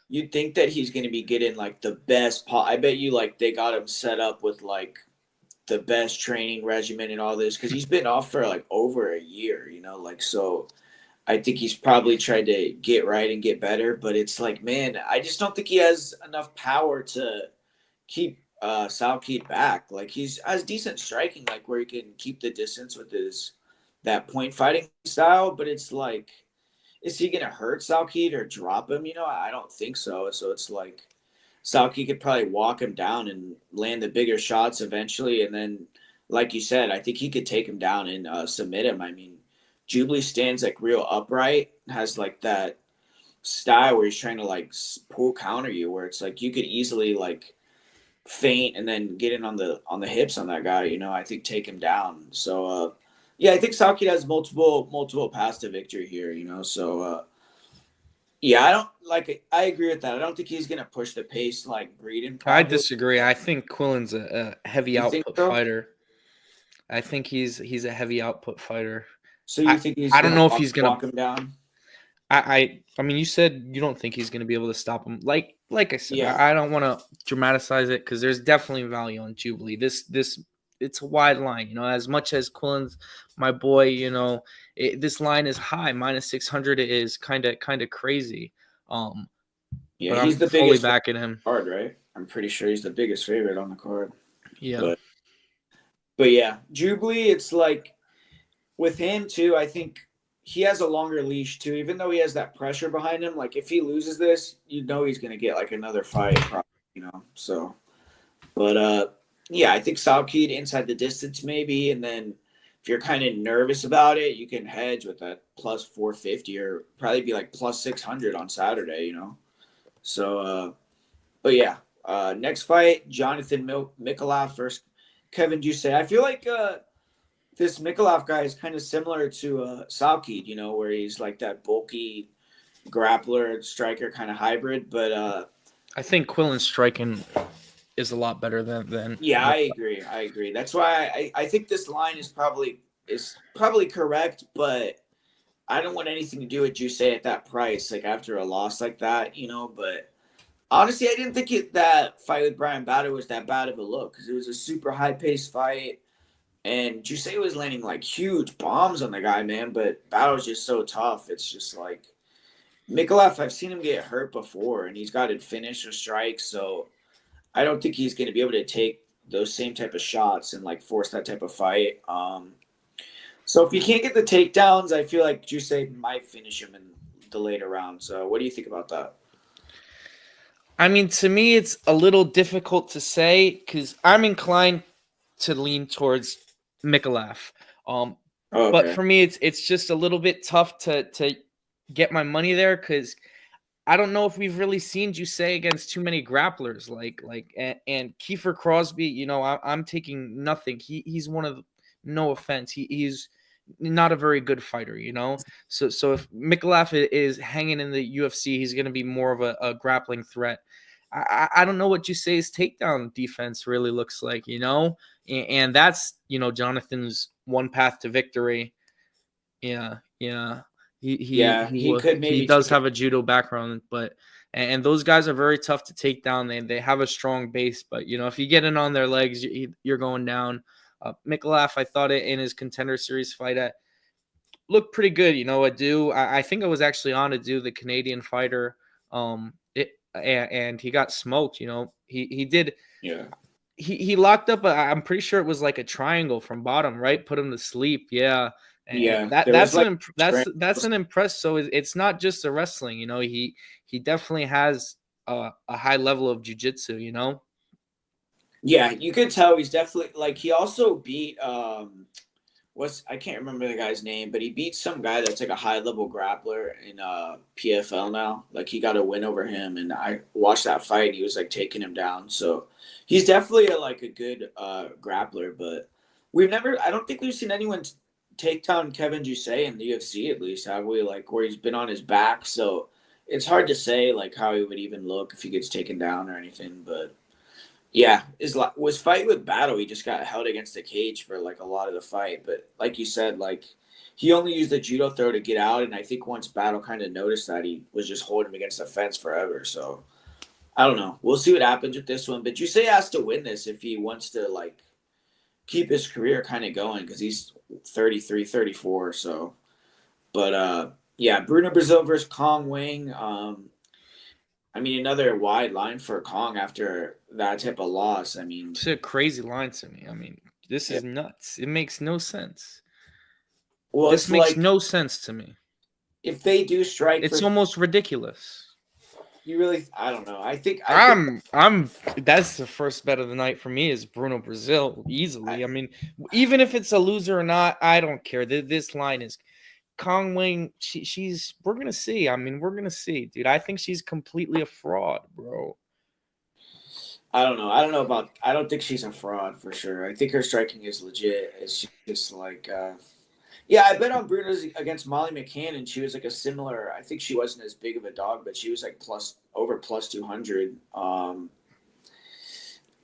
You'd think that he's going to be getting like the best. I bet you like they got him set up with like the best training regimen and all this because he's been off for like over a year. Like so. I think he's probably tried to get right and get better, but it's like, man, I just don't think he has enough power to keep Salkeed back. Like he's has decent striking, like where he can keep the distance with his that point fighting style, but it's like is he gonna hurt Salkeed or drop him? I don't think so. So it's like Salkeed could probably walk him down and land the bigger shots eventually, and then, like you said, I think he could take him down and submit him. I mean, Jubilee stands like real upright, has like that style where he's trying to like pull counter you, where it's like you could easily like feint and then get in on the hips on that guy. I think take him down. So yeah, I think Southgate has multiple paths to victory here. So yeah, I don't like. I agree with that. I don't think he's gonna push the pace like Breeden I probably. disagree. I think Quillen's a heavy You think output so? fighter. I think he's a heavy output fighter. So you I think he's I don't gonna know if he's gonna. walk him down? I mean, you said you don't think he's gonna be able to stop him. Like I said, Yeah, I don't want to dramatize it because there's definitely value on Jubilee. This it's a wide line. As much as Quillen's my boy, this line is high. -600 is kind of crazy. Um, yeah. but He's I'm the fully biggest favorite backing him. on the card, right? I'm pretty sure he's the biggest favorite on the card. Yeah. But yeah, Jubilee. It's like with him too. I think he has a longer leash too. Even though he has that pressure behind him, like if he loses this, he's gonna get like another fight, probably. So, but yeah, I think Southgate inside the distance maybe, and then if you're kind of nervous about it, you can hedge with that plus 450 or probably be like plus 600 on Saturday. So, but yeah, next fight, Jonathan Mikolav versus Kevin Duce. I feel like this Mikolav guy is kind of similar to Southgate, where he's like that bulky grappler striker kind of hybrid. But I think Quillen's striking is a lot better than yeah, I agree. I agree. That's why I think this line is probably correct, but I don't want anything to do with Juice at that price, like after a loss like that, But honestly, I didn't think that fight with Brian Battle was that bad of a look because it was a super high paced fight. And Jusei was landing like huge bombs on the guy, man. But Battle's just so tough. It's just like Mikolav, I've seen him get hurt before, and he's got to finish or strike. So I don't think he's going to be able to take those same type of shots and like force that type of fight. So if he can't get the takedowns, I feel like Jusei might finish him in the later round. So what do you think about that? I mean, to me, it's a little difficult to say because I'm inclined to lean towards Mikolav. Oh, But okay. for me, it's just a little bit tough to get my money there because I don't know if we've really seen Jusei against too many grapplers and Kiefer Crosby. I'm taking nothing. He's one of no offense. He's not a very good fighter. So if Mikolav is hanging in the UFC, he's going to be more of a grappling threat. I don't know what Jusei's takedown defense really looks like. And that's Jonathan's one path to victory. Yeah, yeah. Yeah, he could He maybe does take it. have a judo background, but and those guys are very tough to take down. They have a strong base, but if you get in on their legs, you're going down. Mikolav, I thought it in his contender series fight looked pretty good. I think I was actually on the Canadian fighter. And he got smoked. He did. Yeah. He locked up. I'm pretty sure it was like a triangle from bottom, right? Put him to sleep. Yeah, and Yeah. that There was that's like an that's an impress. So it's not just a wrestling. He definitely has a high level of jujitsu. Yeah, you could tell he's definitely like he also beat I can't remember the guy's name, but he beat some guy that's like a high level grappler in PFL now. Like he got a win over him, and I watched that fight. And he was like taking him down, so he's definitely a good grappler. But I don't think we've seen anyone take down Kevin Jusei in the UFC at least, have we? Like where he's been on his back, so it's hard to say like how he would even look if he gets taken down or anything, but. Yeah, was fight with Battle. He just got held against the cage for like a lot of the fight, but like you said, like he only used the judo throw to get out, and I think once Battle kind of noticed that, he was just holding him against the fence forever. So I don't know. We'll see what happens with this one. But you say he has to win this if he wants to like keep his career kind of going because he's 33, 34. So, but yeah, Bruno Brazil versus Kong Wing. I mean, another wide line for Kong after that type of loss. I mean, It's a crazy line to me. I mean, this yeah. is nuts. It makes no sense. Well, This it's makes like no sense to me. if they do strike It's for almost ridiculous. you, really, I don't know. I think I'm that's the first bet of the night for me is Bruno Brazil I, easily. I mean, even if it's a loser or not, I don't care. This line is Kong Wang, we're gonna see. I mean, we're gonna see, dude. I think she's completely a fraud, bro. I don't know. I don't know about. I don't think she's a fraud for sure. I think her striking is legit. It's just like, yeah, I bet on Bruno's against Molly McCann, and she was like a similar. I think she wasn't as big of a dog, but she was like plus 200.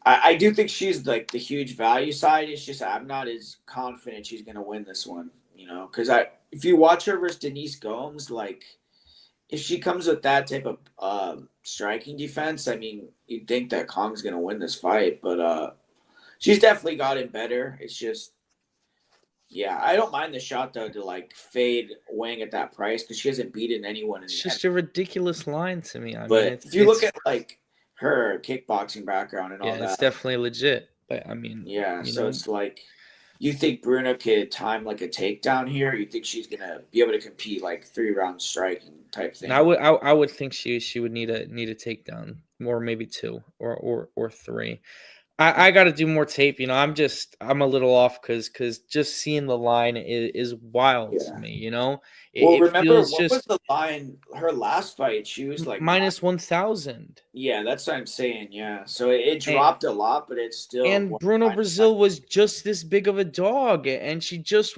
I do think she's like the huge value side. It's just I'm not as confident she's gonna win this one. Because if you watch her versus Denise Gomes, like if she comes with that type of striking defense, I mean, you'd think that Kong's gonna win this fight, but she's definitely gotten better. It's just, yeah, I don't mind the shot though to like fade Wang at that price because she hasn't beaten anyone in It's the just a ridiculous line to me. I mean, But if you look at like her kickboxing background and yeah, all it's that, definitely legit. But I mean, yeah, you so know, it's like you think Bruna could time like a takedown here? You think she's gonna be able to compete like 3 round striking type and I thing? would I would think she would need a takedown, or maybe two or three. I got to do more tape. I'm a little off because just seeing the line is wild to Yeah. me. Well, It remember feels what was just the line? Her last fight, she was like, minus 1,000. yeah, that's what I'm saying. Yeah, so it And, dropped a lot, but it's still and Bruno Brazil was just this big of a dog, and she just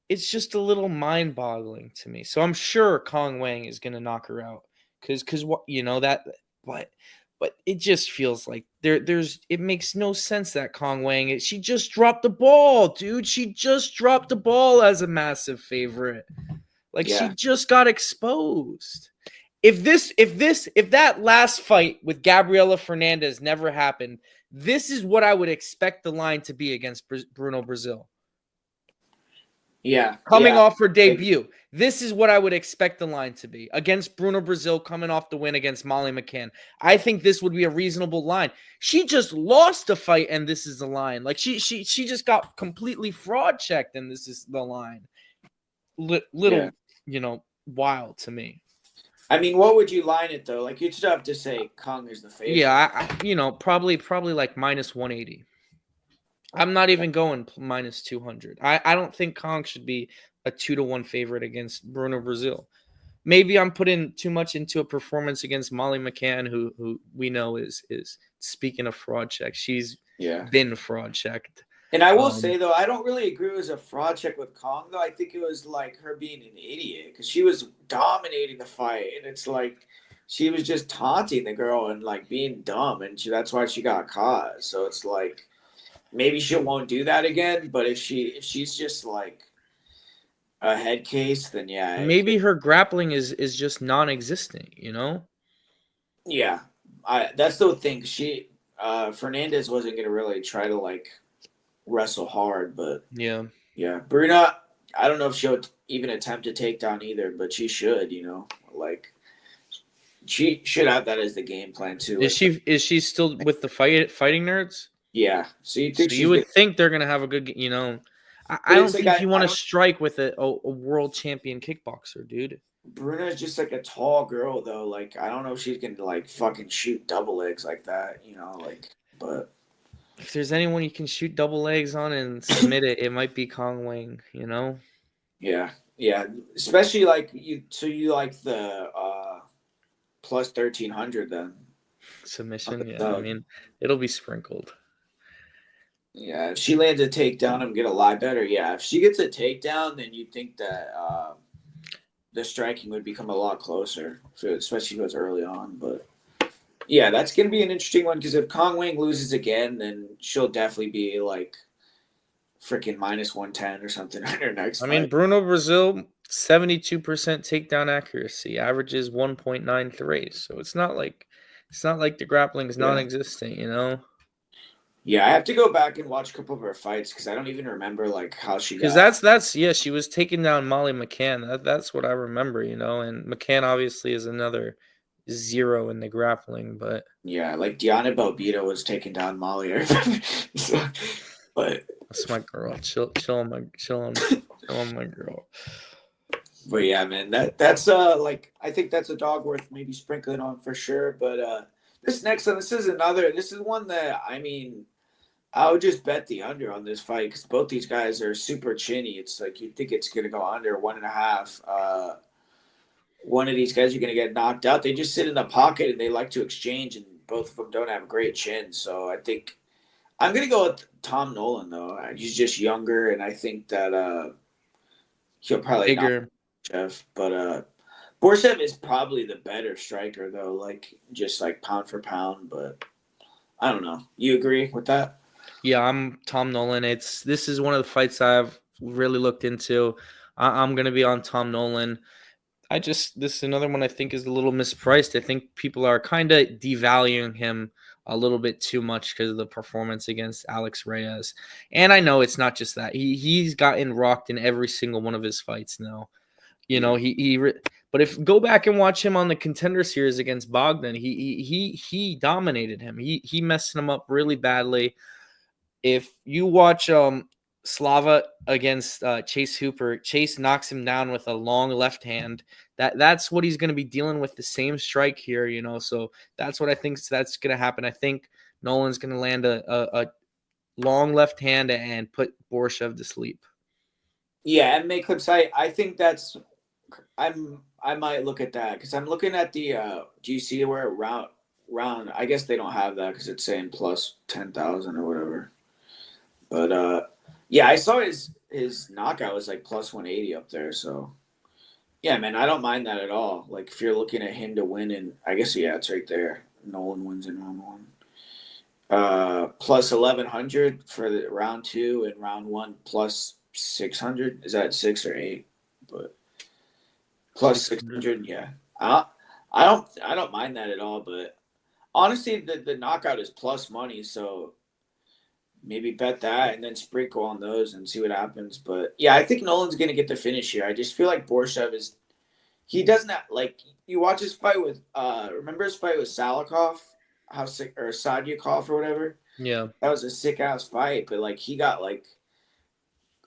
it's just a little mind boggling to me. So I'm sure Kong Wang is going to knock her out because what that, but it just feels like it makes no sense that Kong Wang she just dropped the ball, dude. She just dropped the ball as a massive favorite. Like she yeah, just got exposed. If that last fight with Gabriela Fernandez never happened, this is what I would expect the line to be against Bruno Brazil. yeah, Coming yeah. off her debut, this is what I would expect the line to be against Bruno Brazil coming off the win against Molly McCann. I think this would be a reasonable line. She just lost a fight, and this is the line. Like she just got completely fraud checked, and this is the line. Little, Yeah. Wild to me. I mean, what would you line it though? Like you'd still have to say Kong is the favorite. Yeah, probably like minus 180. I'm not even going minus 200. I don't think Kong should be a 2-1 favorite against Bruno Brazil. Maybe I'm putting too much into a performance against Molly McCann, who we know is speaking of fraud check. She's been fraud checked. And I will say though, I don't really agree it was a fraud check with Kong though. I think it was like her being an idiot because she was dominating the fight, and it's like she was just taunting the girl and like being dumb, and that's why she got caught. So it's like maybe she won't do that again. But if she's just like a head case, then yeah, maybe her grappling is just non-existent. Yeah, that's the thing. Fernandez wasn't gonna really try to like wrestle hard, but yeah, Bruna. I don't know if she'll even attempt a takedown either, but she should. Like she should have that as the game plan too. Is she still with the fighting nerds? Yeah, so you think You would think they're gonna have a good. I don't think you want to strike with a world champion kickboxer, dude. Bruna's just like a tall girl though. Like I don't know if she's gonna like fucking shoot double legs like that. But if there's anyone you can shoot double legs on and submit it, it might be Kong Wang. Yeah, especially like you. So you like the plus 1,300 then submission? Yeah, I mean it'll be sprinkled. Yeah, if she lands a takedown, I'm gonna lie better. Yeah, if she gets a takedown, then you'd think that the striking would become a lot closer, especially if it was early on. But yeah, that's gonna be an interesting one because if Kong Wang loses again, then she'll definitely be like freaking minus 110 or something on her next fight. I mean, Bruno Brazil 72% takedown accuracy, averages 1.93. So it's not like the grappling is non-existent. Yeah, I have to go back and watch a couple of her fights because I don't even remember like how she got. Because that's she was taking down Molly McCann. That's what I remember, and McCann obviously is another zero in the grappling, but yeah, like Diana Belbita was taking down Molly. But that's my girl. Chill on my girl. But yeah, man, that's like I think that's a dog worth maybe sprinkling on for sure. But this next one, this is one that I mean I would just bet the under on this fight because both these guys are super chinny. It's like you think it's gonna go under 1.5. One of these guys are gonna get knocked out. They just sit in the pocket and they like to exchange, and both of them don't have great chins. So I think I'm gonna go with Tom Nolan though. He's just younger, and I think that he'll probably knock Bigger. Jeff. But Borshchev is probably the better striker though, like just like pound for pound. But I don't know. You agree with that? Yeah, I'm Tom Nolan. This is one of the fights I've really looked into. I'm gonna be on Tom Nolan. This is another one I think is a little mispriced. I think people are kind of devaluing him a little bit too much because of the performance against Alex Reyes. And I know it's not just that. He's gotten rocked in every single one of his fights now. You Yeah. know, but if go back and watch him on the Contender Series against Bogdan, he dominated him. He messed him up really badly. If you watch Slava against Chase Hooper, Chase knocks him down with a long left hand. That's what he's going to be dealing with, the same strike here, you know. So that's what I think that's going to happen. I think Nolan's going to land a long left hand and put Borshev to sleep. Yeah, and make clips. I think that's I might look at that because I'm looking at the. Do you see where round? I guess they don't have that because it's saying plus 10,000 or whatever. But yeah, I saw his knockout was like plus 180 up there. So yeah, man, I don't mind that at all. Like if you're looking at him to win, and I guess yeah, it's right there. Nolan wins in round one. Plus 1,100 for the round two, and round one plus 600. Is that 6 or 8? But plus 600. 600, yeah. I don't mind that at all. But honestly, the knockout is plus money, so maybe bet that and then sprinkle on those and see what happens. But yeah, I think Nolan's gonna get the finish here. I just feel like Borshev is he doesn't have, like you watch his fight with remember his fight with Salikov, how sick or Sadyakov or whatever. Yeah. That was a sick ass fight, but like he got like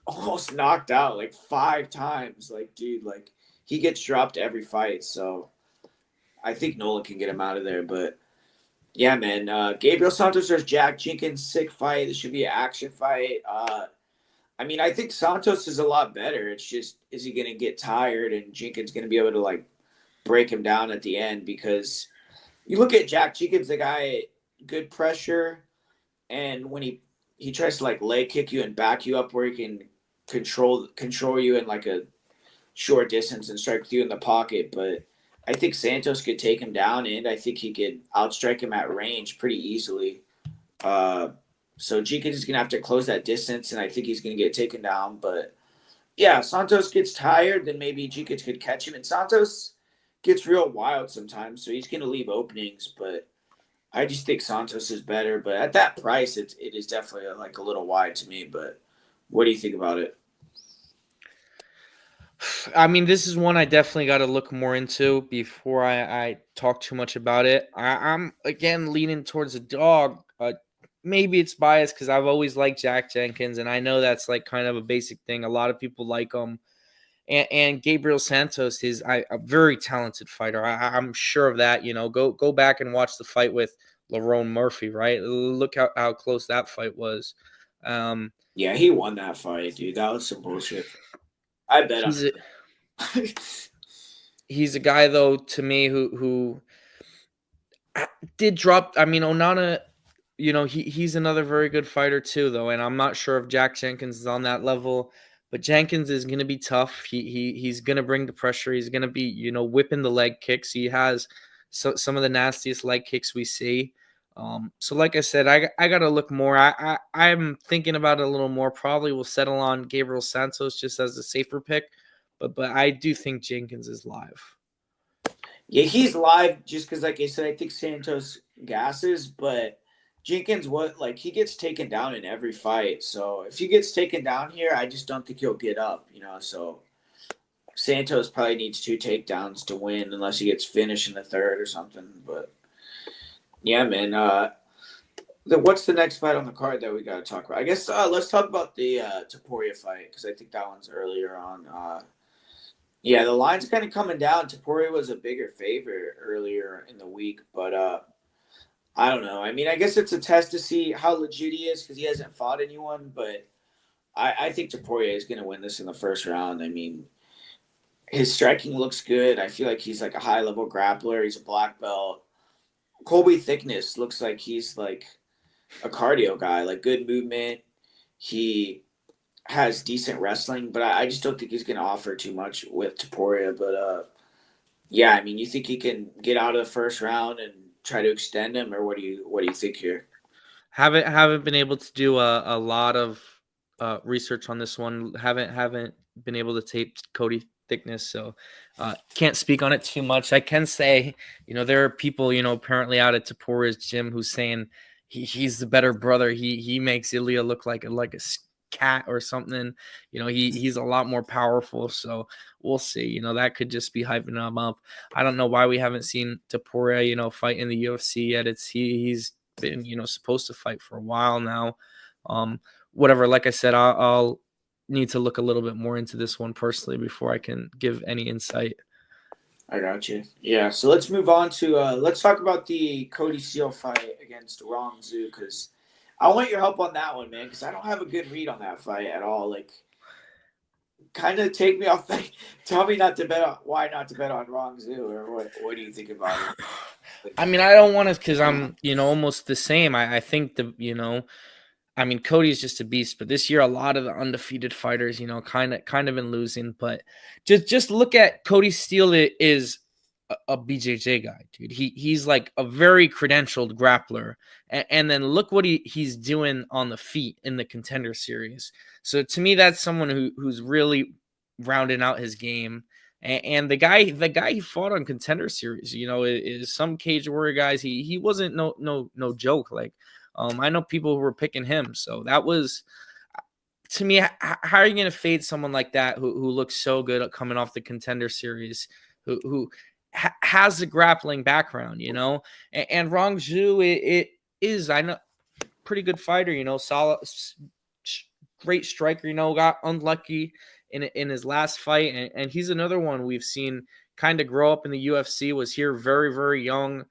almost knocked out like 5 times. Like dude, like he gets dropped every fight. So I think Nolan can get him out of there. But yeah, man, Gabriel Santos versus Jack Jenkins, sick fight. This should be an action fight. I mean, I think Santos is a lot better. It's just, is he going to get tired and Jenkins going to be able to like break him down at the end? Because you look at Jack Jenkins, the guy, good pressure, and when he tries to like leg kick you and back you up where he can control you in like a short distance and strike with you in the pocket. But I think Santos could take him down, and I think he could outstrike him at range pretty easily. Uh, so Jenkins is gonna have to close that distance, and I think he's gonna get taken down. But yeah, Santos gets tired, then maybe Jenkins could catch him, and Santos gets real wild sometimes, so he's gonna leave openings. But I just think Santos is better. But at that price, it is definitely like a little wide to me. But what do you think about it? I mean, this is one I definitely got to look more into before I talk too much about it. I'm again leaning towards a dog. Maybe it's biased because I've always liked Jack Jenkins, and I know that's like kind of a basic thing. A lot of people like him, and Gabriel Santos is a very talented fighter. I'm sure of that. You know, go back and watch the fight with Lerone Murphy. Right, look how close that fight was. Um, Yeah, he won that fight, dude. That was some bullshit. I bet on he's him. a, he's a guy though to me who did drop. I mean, Onana, you know, he's another very good fighter too, though, and I'm not sure if Jack Jenkins is on that level. But Jenkins is going to be tough. He's going to bring the pressure. He's going to be, you know, whipping the leg kicks. He has some of the nastiest leg kicks we see. So like I said, I got to look more. I'm thinking about it a little more. Probably will settle on Gabriel Santos just as a safer pick, but I do think Jenkins is live. Yeah, he's live just because, like I said, I think Santos gasses, but Jenkins, what like he gets taken down in every fight. So if he gets taken down here, I just don't think he'll get up. You know, so Santos probably needs 2 takedowns to win, unless he gets finished in the third or something. But yeah, man. What's the next fight on the card that we got to talk about? I guess let's talk about the Taporia fight because I think that one's earlier on. Yeah, the line's kind of coming down. Taporia was a bigger favorite earlier in the week, but I don't know. I mean, I guess it's a test to see how legit he is because he hasn't fought anyone. But I think Taporia is going to win this in the first round. I mean, his striking looks good. I feel like he's like a high level grappler. He's a black belt. Colby Thickness looks like he's like a cardio guy, like good movement. He has decent wrestling, but I just don't think he's going to offer too much with Taporia. But yeah, I mean, you think he can get out of the first round and try to extend him, or what do you think here? Haven't been able to do a lot of research on this one. Haven't been able to tape Cody Thickness, so can't speak on it too much. I can say, there are people, apparently out at Taporia's gym who's saying he's the better brother. He makes Ilya look like a cat or something. He's a lot more powerful. So we'll see. That could just be hyping him up. I don't know why we haven't seen Taporia, fight in the UFC yet. He's been supposed to fight for a while now. Whatever. Like I said, I'll need to look a little bit more into this one personally before I can give any insight. I got you. Yeah, so let's move on to let's talk about the Cody Seal fight against Rong Zhu because I want your help on that one, man. Because I don't have a good read on that fight at all. Like, kind of take me off. Tell me not to bet on why not to bet on Rong Zhu, or what do you think about him? I mean, I don't want to because I'm, almost the same. I think I mean, Cody's just a beast, but this year a lot of the undefeated fighters, kind of been losing. But just look at Cody Steele is a BJJ guy, dude. He's like a very credentialed grappler, and then look what he's doing on the feet in the Contender Series. So to me, that's someone who's really rounding out his game. And the guy he fought on Contender Series, is some Cage Warrior guys. He wasn't no joke. Like, I know people who were picking him, so that was to me. How are you going to fade someone like that who looks so good at coming off the Contender Series, who has the grappling background, and Rong Zhu, it is, I know, pretty good fighter, solid, great striker, got unlucky in his last fight, and he's another one we've seen kind of grow up in the UFC. Was here very, very young.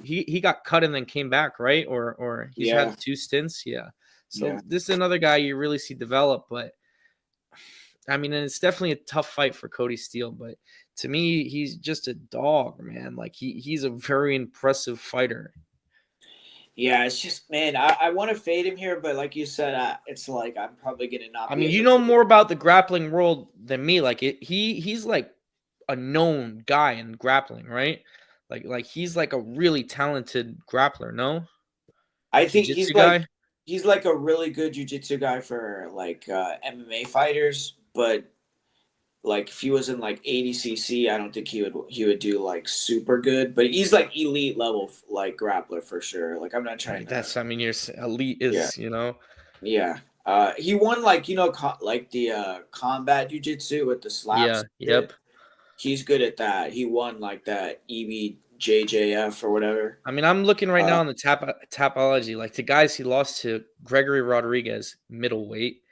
He got cut and then came back, right? Or he's Yeah, had 2 stints. Yeah. yeah. So this is another guy you really see develop, but I mean, and it's definitely a tough fight for Cody Steele, but to me, he's just a dog, man. Like he's a very impressive fighter. Yeah, it's just man, I want to fade him here, but like you said, it's like I'm probably gonna not I be mean, you able know to. more about the grappling world than me. Like he's like a known guy in grappling, right? Like he's like a really talented grappler, no? I think Jiu-jitsu guy? he's like a really good jujitsu guy for like MMA fighters, but like if he was in like ADCC, I don't think he would do like super good. But he's like elite level like grappler for sure. Like I'm not I trying mean, to. your elite Yeah, is. yeah. He won like like the combat jujitsu with the slaps. Yeah, yep. He's good at that. He won like that EBJJF or whatever. I mean, I'm looking right Uh, now on the tapology. Like the guys he lost to: Gregory Rodriguez, middleweight;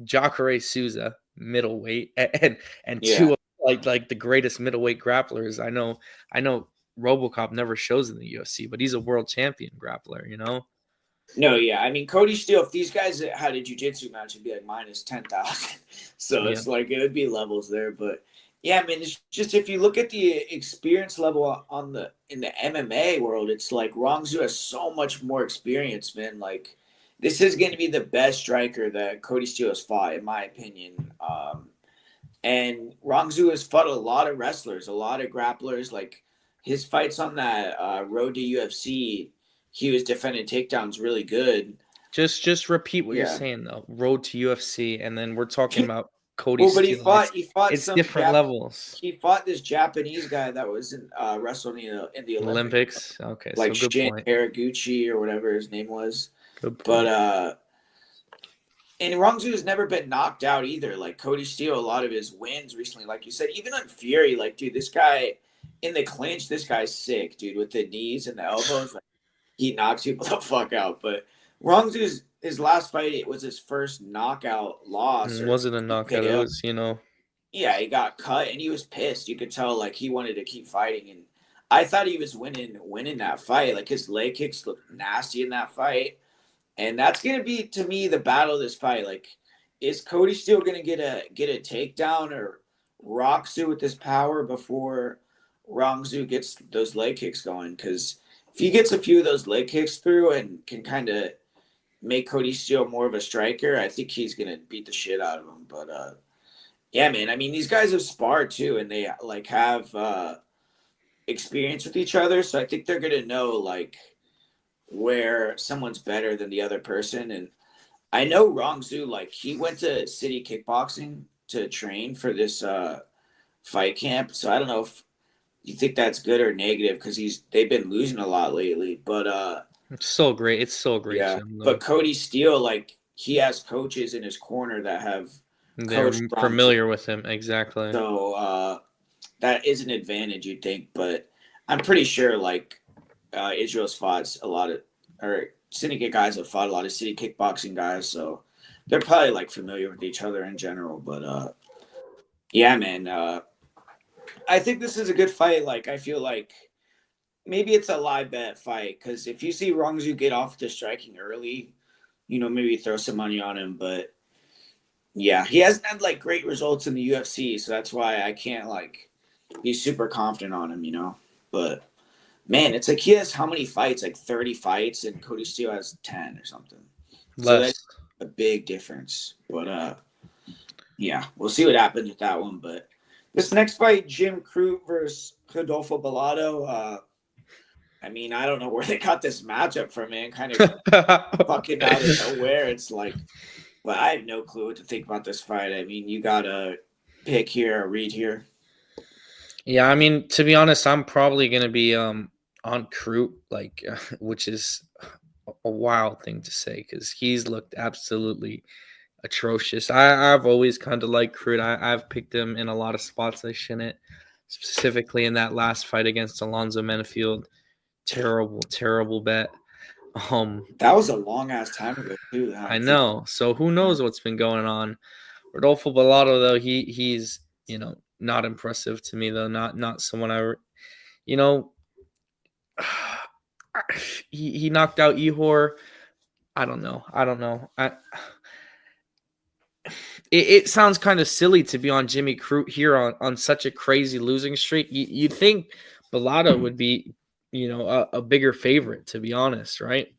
Jacare Souza, middleweight, and two yeah. of like the greatest middleweight grapplers. I know RoboCop never shows in the UFC, but he's a world champion grappler. No, yeah. I mean, Cody Steele, if these guys had a jujitsu match, it'd be like minus 10,000. So Yeah. it's like, it would be levels there. But yeah, man, it's just if you look at the experience level in the MMA world, it's like Rongzu has so much more experience, man. Like, this is going to be the best striker that Cody Steele has fought, in my opinion. And Rongzu has fought a lot of wrestlers, a lot of grapplers. Like, his fights on that road to UFC, he was defending takedowns really good. Just repeat what you're Yeah. saying though. Road to UFC, and then we're talking about Cody Well, but Steele, and it's he fought it's some different levels. he fought this Japanese guy that was in wrestling in the Olympics, Olympics. Okay, like so good Shin point. Haraguchi or whatever his name was. Good But point. and Rongzu has never been knocked out either. Like Cody Steele, a lot of his wins recently, like you said, even on Fury, like dude, this guy in the clinch, this guy's sick, dude, with the knees and the elbows. Like, he knocks people the fuck out. But Rongzu's his last fight, it was his first knockout loss It or wasn't a knockout. It TKO. was. Yeah, he got cut and he was pissed. You could tell like he wanted to keep fighting. And I thought he was winning that fight. Like his leg kicks looked nasty in that fight. And that's gonna be to me the battle of this fight. Like, is Cody still gonna get a takedown or Roxu with his power before Rongzu gets those leg kicks going? Because if he gets a few of those leg kicks through and can kind of make Cody Steele more of a striker, I think he's gonna beat the shit out of him. But yeah, man. I mean, these guys have sparred too, and they like have experience with each other, so I think they're gonna know like where someone's better than the other person. And I know Rongzu, like he went to City Kickboxing to train for this fight camp. So I don't know if you think that's good or negative because they've been losing a lot lately. But It's so great. It's so great, yeah. Jim, But though. Cody Steele, like he has coaches in his corner that have They're coached Rongzu. familiar with him. Exactly. So that is an advantage, you think. But I'm pretty sure like Israel's fought a lot of or syndicate guys have fought a lot of city kickboxing guys, so they're probably like familiar with each other in general. But yeah, man, I think this is a good fight. Like I feel like maybe it's a live bet fight because if you see Rongzu get off the striking early, maybe throw some money on him. But yeah, he hasn't had like great results in the UFC, so that's why I can't like be super confident on him. But man, it's like he has how many fights? Like 30 fights, and Cody Steele has 10 or something. So that's Less. a big difference. But yeah, we'll see what happens with that one. But this next fight, Jim Crute versus Rodolfo Bellato. I mean, I don't know where they got this matchup from, man. Kind of fucking out of nowhere. It's like, but I have no clue what to think about this fight. I mean, you got to pick here or read here. Yeah, I mean, to be honest, I'm probably gonna be on Crute, like, which is a wild thing to say because he's looked absolutely atrocious. I've always kind of liked Crute. I've picked him in a lot of spots I shouldn't, specifically in that last fight against Alonzo Menafield. Terrible, terrible bet. That was a long ass time ago, too. I I'm thinking. know. So who knows what's been going on? Rodolfo Bellato, though, he's not impressive to me though. Not someone you know he knocked out Ihor. I don't know. It sounds kind of silly to be on Jimmy Crute here on such a crazy losing streak. You'd think Bellato would be, a bigger favorite, to be honest, right?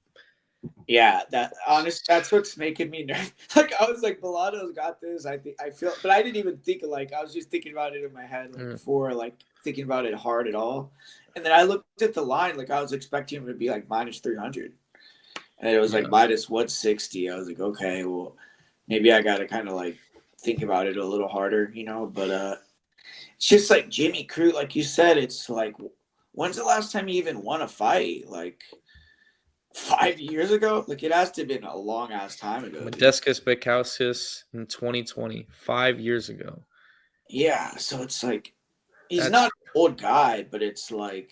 Yeah, that's what's making me nervous. Like I was like, Bellato's got this. I feel, but I didn't even think like I was just thinking about it in my head like before, like thinking about it hard at all. And then I looked at the line, like I was expecting him to be like minus 300, and it was Yeah. like minus 160. I was like, okay, well, maybe I got to kind of like think about it a little harder. But it's just like Jimmy Crute, like you said, it's like, when's the last time he even won a fight? Like 5 years ago? Like it has to have been a long ass time ago, dude. Modestus Bekauskas in 2020, 5 years ago. Yeah, so it's like he's That's not an old guy, but it's like,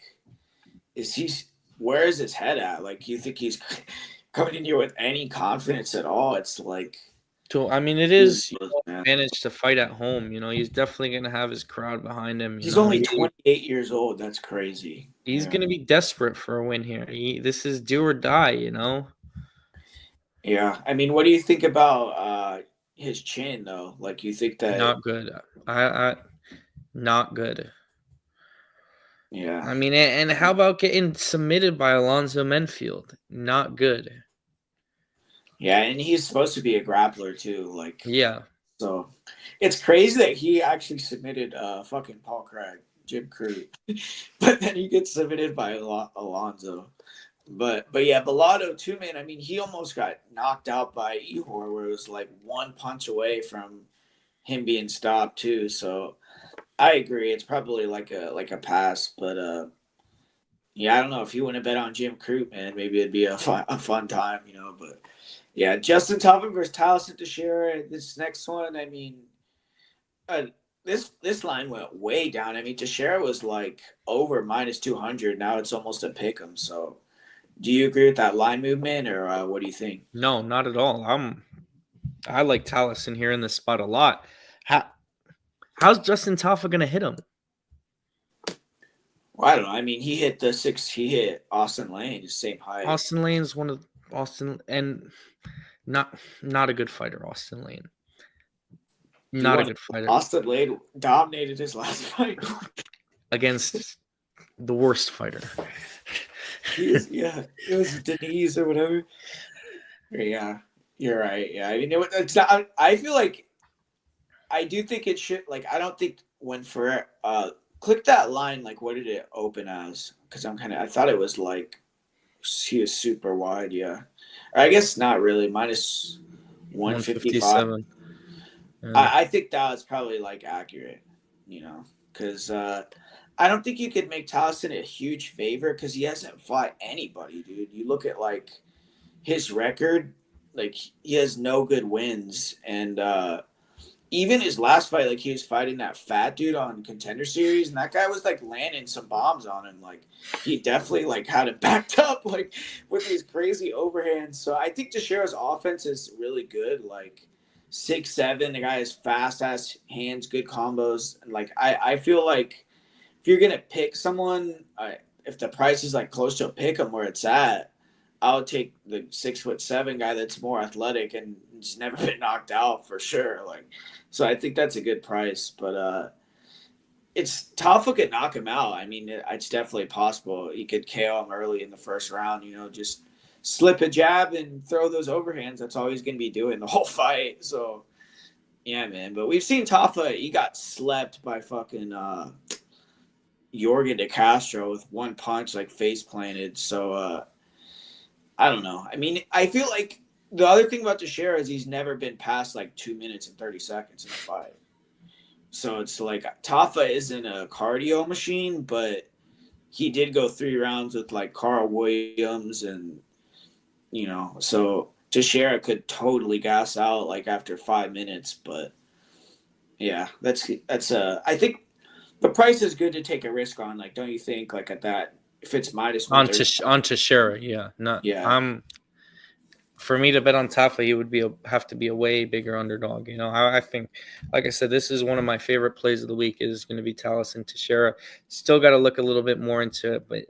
is he? Where is his head at? Like, you think he's coming in here with any confidence at all? It's like, I mean, it who is knows, man. advantage to fight at home. He's definitely going to have his crowd behind him. He's only 28 years old. That's crazy. He's Yeah, going to be desperate for a win here. This is do or die. yeah. I mean, what do you think about his chin though? Like, you think that? Not good. I not good. Yeah, I mean, and how about getting submitted by Alonzo Menfield? Not good. yeah, and he's supposed to be a grappler too. Like, Yeah. so it's crazy that he actually submitted fucking Paul Craig, Jim Crute, but then he gets submitted by Alonzo. But yeah, Bellato too, man. I mean, he almost got knocked out by Ihor, where it was like one punch away from him being stopped too. So I agree, it's probably like a pass. But yeah, I don't know if you want to bet on Jim Crute, man. Maybe it'd be a fun time. But yeah, Justin Tuffin versus Tyson Teixeira. This next one, I mean, uh, this line went way down. I mean, Teixeira was like over minus 200. Now it's almost a pick 'em. So, do you agree with that line movement, or what do you think? No, not at all. I like Taliesin here in this spot a lot. How's Justin Taffa going to hit him? Well, I don't know. I mean, he hit the six. He hit Austin Lane, the same height. Austin Lane's one of Austin and not a good fighter. Austin Lane, He not a won. good fighter Austin Lane dominated his last fight. against the worst fighter. Yeah, it was Denise or whatever. Yeah, you're right. Yeah, I mean, it's not. I feel like I do think it should. Like, I don't think when for click that line. Like, what did it open as? Because I thought it was like he was super wide. Yeah, or I guess not really. Minus 155. 157. Yeah. I think that was probably like accurate. Because I don't think you could make Tyson a huge favor because he hasn't fought anybody, dude. You look at like his record, like he has no good wins, and even his last fight, like he was fighting that fat dude on Contender Series, and that guy was like landing some bombs on him. Like he definitely like had it backed up, like with these crazy overhands. So I think Teixeira's offense is really good. Like 6'7", the guy has fast ass hands, good combos. And like I feel like if you're gonna pick someone, if the price is like close to a pick 'em where it's at, I would take the 6'7" guy that's more athletic and just never been knocked out for sure. Like, so I think that's a good price, but it's Taffa could knock him out. I mean, it's definitely possible. He could KO him early in the first round. Just slip a jab and throw those overhands. That's all he's gonna be doing the whole fight. So yeah, man. But we've seen Taffa. He got slept by fucking Jorgen De Castro with one punch, like face planted. So I don't know. I mean, I feel like the other thing about Teixeira is he's never been past like 2 minutes and 30 seconds in a fight. So it's like Tafa isn't a cardio machine, but he did go 3 rounds with like Carl Williams, and so Teixeira could totally gas out like after 5 minutes. But yeah, that's I think the price is good to take a risk on. Like, don't you think? Like at that, if it's minus On 130, on Teixeira, yeah. Not yeah, for me to bet on Tafa, he would have to be a way bigger underdog. I think, like I said, this is one of my favorite plays of the week. Is going to be Talis and Teixeira. Still got to look a little bit more into it, but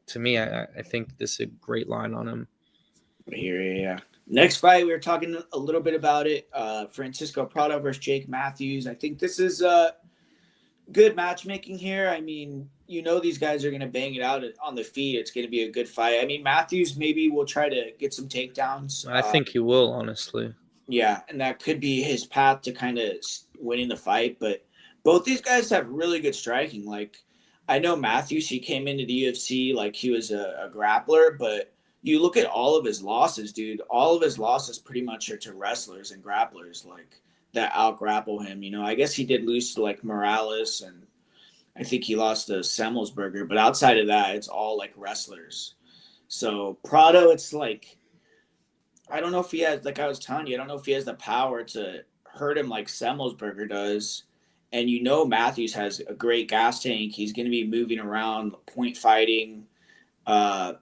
to me, I think this is a great line on him. here, yeah. Next fight, we were talking a little bit about it. Francisco Prado versus Jake Matthews. I think this is good matchmaking here. I mean, these guys are going to bang it out on the feet. It's going to be a good fight. I mean, Matthews maybe will try to get some takedowns. I think he will, honestly. Yeah, and that could be his path to kind of winning the fight. But both these guys have really good striking. Like, I know Matthews, he came into the UFC like he was a grappler, but you look at all of his losses, dude. All of his losses pretty much are to wrestlers and grapplers. Like, that out grapple him. I guess he did lose to like Morales, and I think he lost to Semmelsberger, but outside of that, it's all like wrestlers. So Prado, it's like I don't know if he has, like I was telling you, I don't know if he has the power to hurt him like Semmelsberger does. And Matthews has a great gas tank. He's going to be moving around, point fighting. Uh,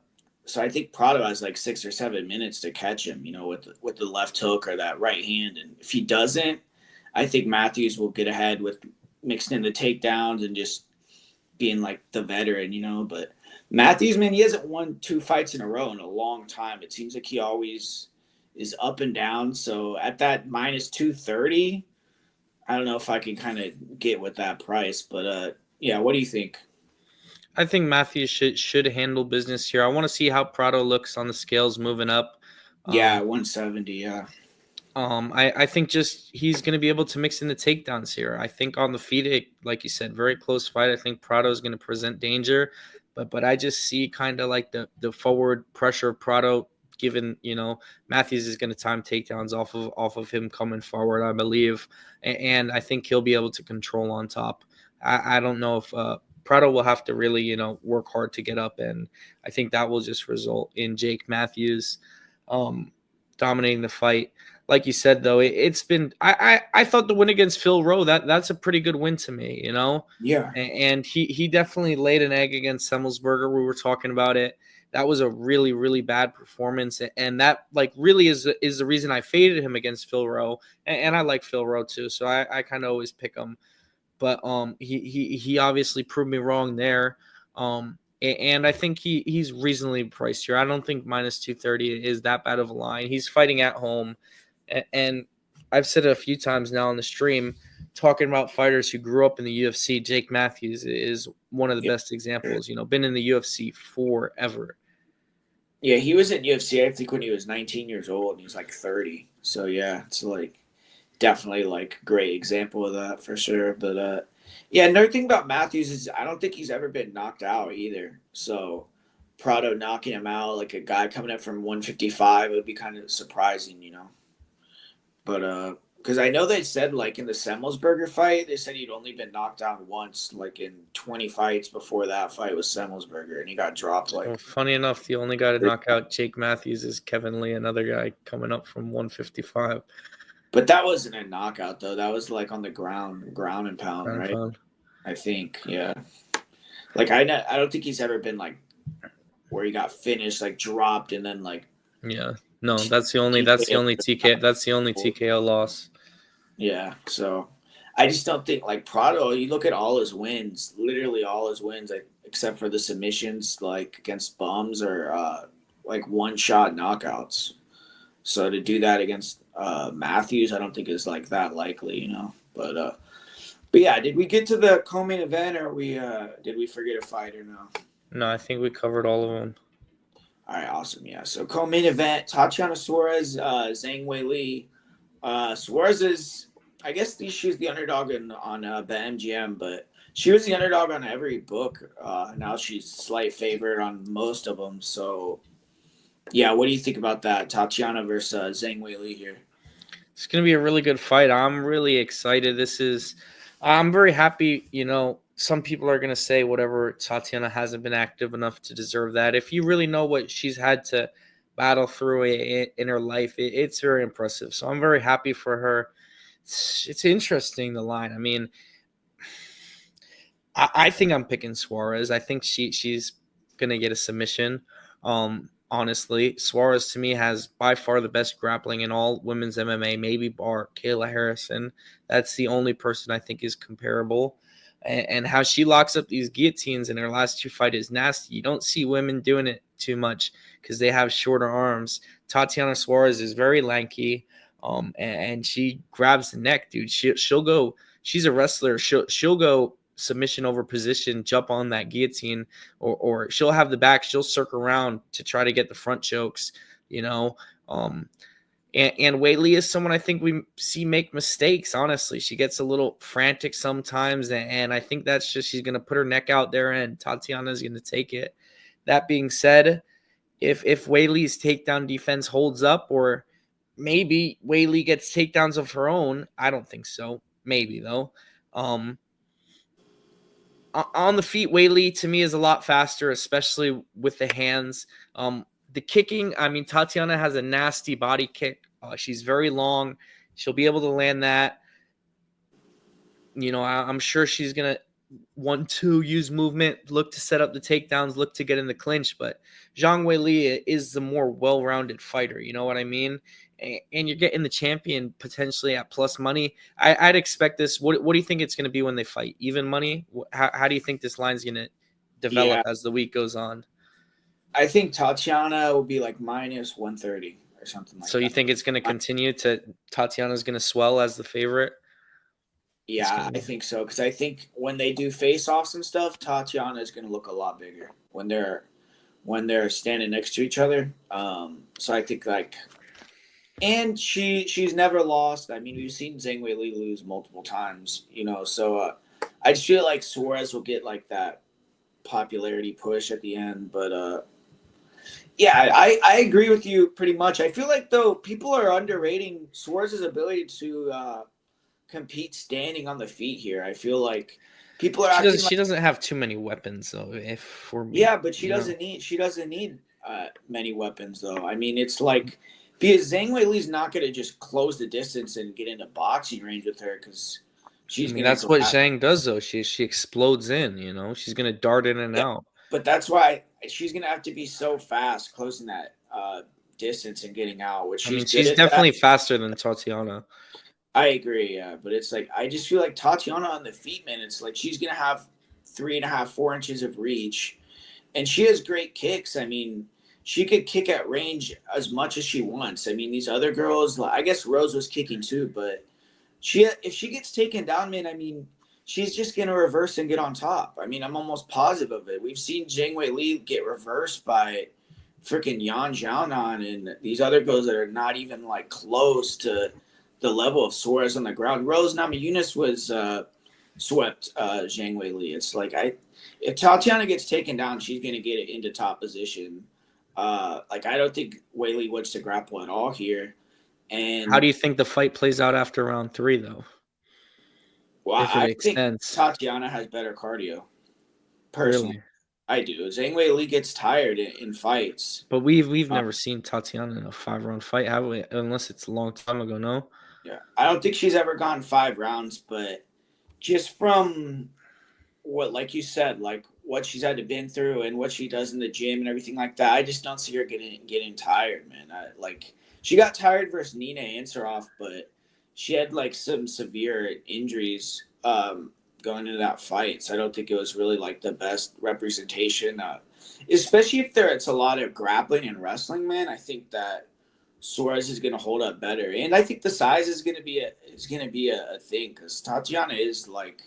so I think Prado has like 6 or 7 minutes to catch him, with the left hook or that right hand. And if he doesn't, I think Matthews will get ahead with mixing in the takedowns and just being like the veteran. But Matthews, man, he hasn't won 2 fights in a row in a long time. It seems like he always is up and down. So at that minus 230, I don't know if I can kind of get with that price. But yeah, what do you think? I think Matthews should handle business here. I want to see how Prado looks on the scales moving up. Yeah, 170. Yeah. I think just he's going to be able to mix in the takedowns here. I think on the feet, like you said, very close fight. I think Prado is going to present danger, but I just see kind of like the forward pressure of Prado, given Matthews is going to time takedowns off of him coming forward, I believe, and I think he'll be able to control on top. I don't know if Prado will have to really work hard to get up, and I think that will just result in Jake Matthews dominating the fight. Like you said, though, it's been I thought the win against Phil Rowe, that's a pretty good win to me, Yeah. and he definitely laid an egg against Semmelsberger. We were talking about it. That was a really, really bad performance, and that like really is the reason I faded him against Phil Rowe, and I like Phil Rowe too, so I kind of always pick him. But he obviously proved me wrong there. And I think he's reasonably priced here. I don't think minus 230 is that bad of a line. He's fighting at home, and I've said it a few times now on the stream, talking about fighters who grew up in the UFC. Jake Matthews is one of the Yeah. best examples. Been in the UFC forever. Yeah, he was in UFC, I think, when he was 19 years old, and he's like 30. So yeah, it's like definitely like great example of that for sure. But yeah, another thing about Matthews is I don't think he's ever been knocked out either. So Prado knocking him out, like a guy coming up from 155, would be kind of surprising, you know. But because I know they said like in the Semmelsberger fight, they said he'd only been knocked out once, like in 20 fights before that fight with Semmelsberger, and he got dropped Well, like. funny enough, the only guy to knock out Jake Matthews is Kevin Lee, another guy coming up from 155. But that wasn't a knockout though. That was like on the ground and pound, Ground and right? pound. I think, yeah. Like I don't think he's ever been like where he got finished, like dropped, and then like Yeah. No, that's the only TKO loss. yeah. So I just don't think like Prado. You look at all his wins, literally all his wins, like except for the submissions, like against bums or like one shot knockouts. So to do that against Matthews, I don't think is like that likely, you know. But yeah, did we get to the co-main event, or we did we forget a fight or no? No, I think we covered all of them. All right, awesome. Yeah, so co-main event: Tatiana Suarez, Zhang Weili. Suarez is, I guess, she's the underdog on the MGM, but she was the underdog on every book. Now she's slight favorite on most of them. So, yeah, what do you think about that, Tatiana versus Zhang Weili here? It's going to be a really good fight. I'm really excited. I'm very happy. Some people are going to say whatever, Tatiana hasn't been active enough to deserve that. If you really know what she's had to battle through in her life, it's very impressive. So I'm very happy for her. It's interesting, the line. I mean, I think I'm picking Suarez. I think she's going to get a submission. Honestly, Suarez to me has by far the best grappling in all women's MMA, maybe bar Kayla Harrison. That's the only person I think is comparable. And how she locks up these guillotines in her last two fights is nasty. You don't see women doing it too much because they have shorter arms. Tatiana Suarez is very lanky, and she grabs the neck, dude. She'll go. She's a wrestler. She'll go submission over position, jump on that guillotine, or she'll have the back, she'll circle around to try to get the front chokes, you know. And Weili is someone I think we see make mistakes, honestly. She gets a little frantic sometimes, and I think that's just she's going to put her neck out there, and Tatiana's going to take it. That being said, if Weili's takedown defense holds up, or maybe Weili gets takedowns of her own, I don't think so. Maybe, though. On the feet, Weili to me is a lot faster, especially with the hands. The kicking, I mean, Tatiana has a nasty body kick. She's very long. She'll be able to land that. I'm sure she's going to want to use movement, look to set up the takedowns, look to get in the clinch. But Zhang Weili is the more well-rounded fighter. You know what I mean? And you're getting the champion potentially at plus money. I'd expect this. What do you think it's going to be when they fight? Even money? How do you think this line's going to develop Yeah, as the week goes on? I think Tatiana will be like minus 130 or something like So you that. think it's going to continue to Tatiana's going to swell as the favorite? Yeah, I think so because I think when they do face-offs and stuff, Tatiana is going to look a lot bigger when they're standing next to each other. So I think like, and she's never lost. I mean, we've seen Zhang Weili lose multiple times, you know. So I just feel like Suarez will get like that popularity push at the end, but yeah, I agree with you pretty much. I feel like though people are underrating Suarez's ability to compete standing on the feet here. I feel like people are acting She like doesn't have too many weapons though. If for me, yeah, but she doesn't need many weapons though. I mean, it's like because Zhang Weili's not going to just close the distance and get into boxing range with her because I she's mean, going to that's what grab. Zhang does though. She explodes in. She's gonna dart in and Yeah, out. but that's why she's going to have to be so fast closing that distance and getting out, which I mean, she's good she's at that. definitely faster than Tatiana. I agree, yeah, but it's like I just feel like Tatiana on the feet, man. It's like she's gonna have 3.5, 4 inches of reach, and she has great kicks. I mean, she could kick at range as much as she wants. I mean, these other girls, I guess Rose was kicking too, but if she gets taken down, man, I mean, she's just gonna reverse and get on top. I mean, I'm almost positive of it. We've seen Zhang Wei Li get reversed by freaking Yan Xiaonan and these other girls that are not even like close to the level of Suarez on the ground. Rose Namajunas was swept Zhang Wei Li. It's like if Tatiana gets taken down, she's gonna get it into top position. Like I don't think Wei Li wants to grapple at all here. How And do you think the fight plays out after round 3, though? well, If it I think extends, Tatiana has better cardio. Personally, really. I do. Zhang Wei Li gets tired in fights. But we've Uh, never seen Tatiana in a 5-round fight, have we? Unless it's a long time ago, no? yeah, I don't think she's ever gone 5 rounds, but just from what, like you said, like what she's had to been through and what she does in the gym and everything like that, I just don't see her getting tired, man. Like she got tired versus Nina Ansaroff, but she had like some severe injuries going into that fight, so I don't think it was really like the best representation. Especially if it's a lot of grappling and wrestling, man. I think that Suarez is going to hold up better, and I think the size is going to be a thing because Tatiana is like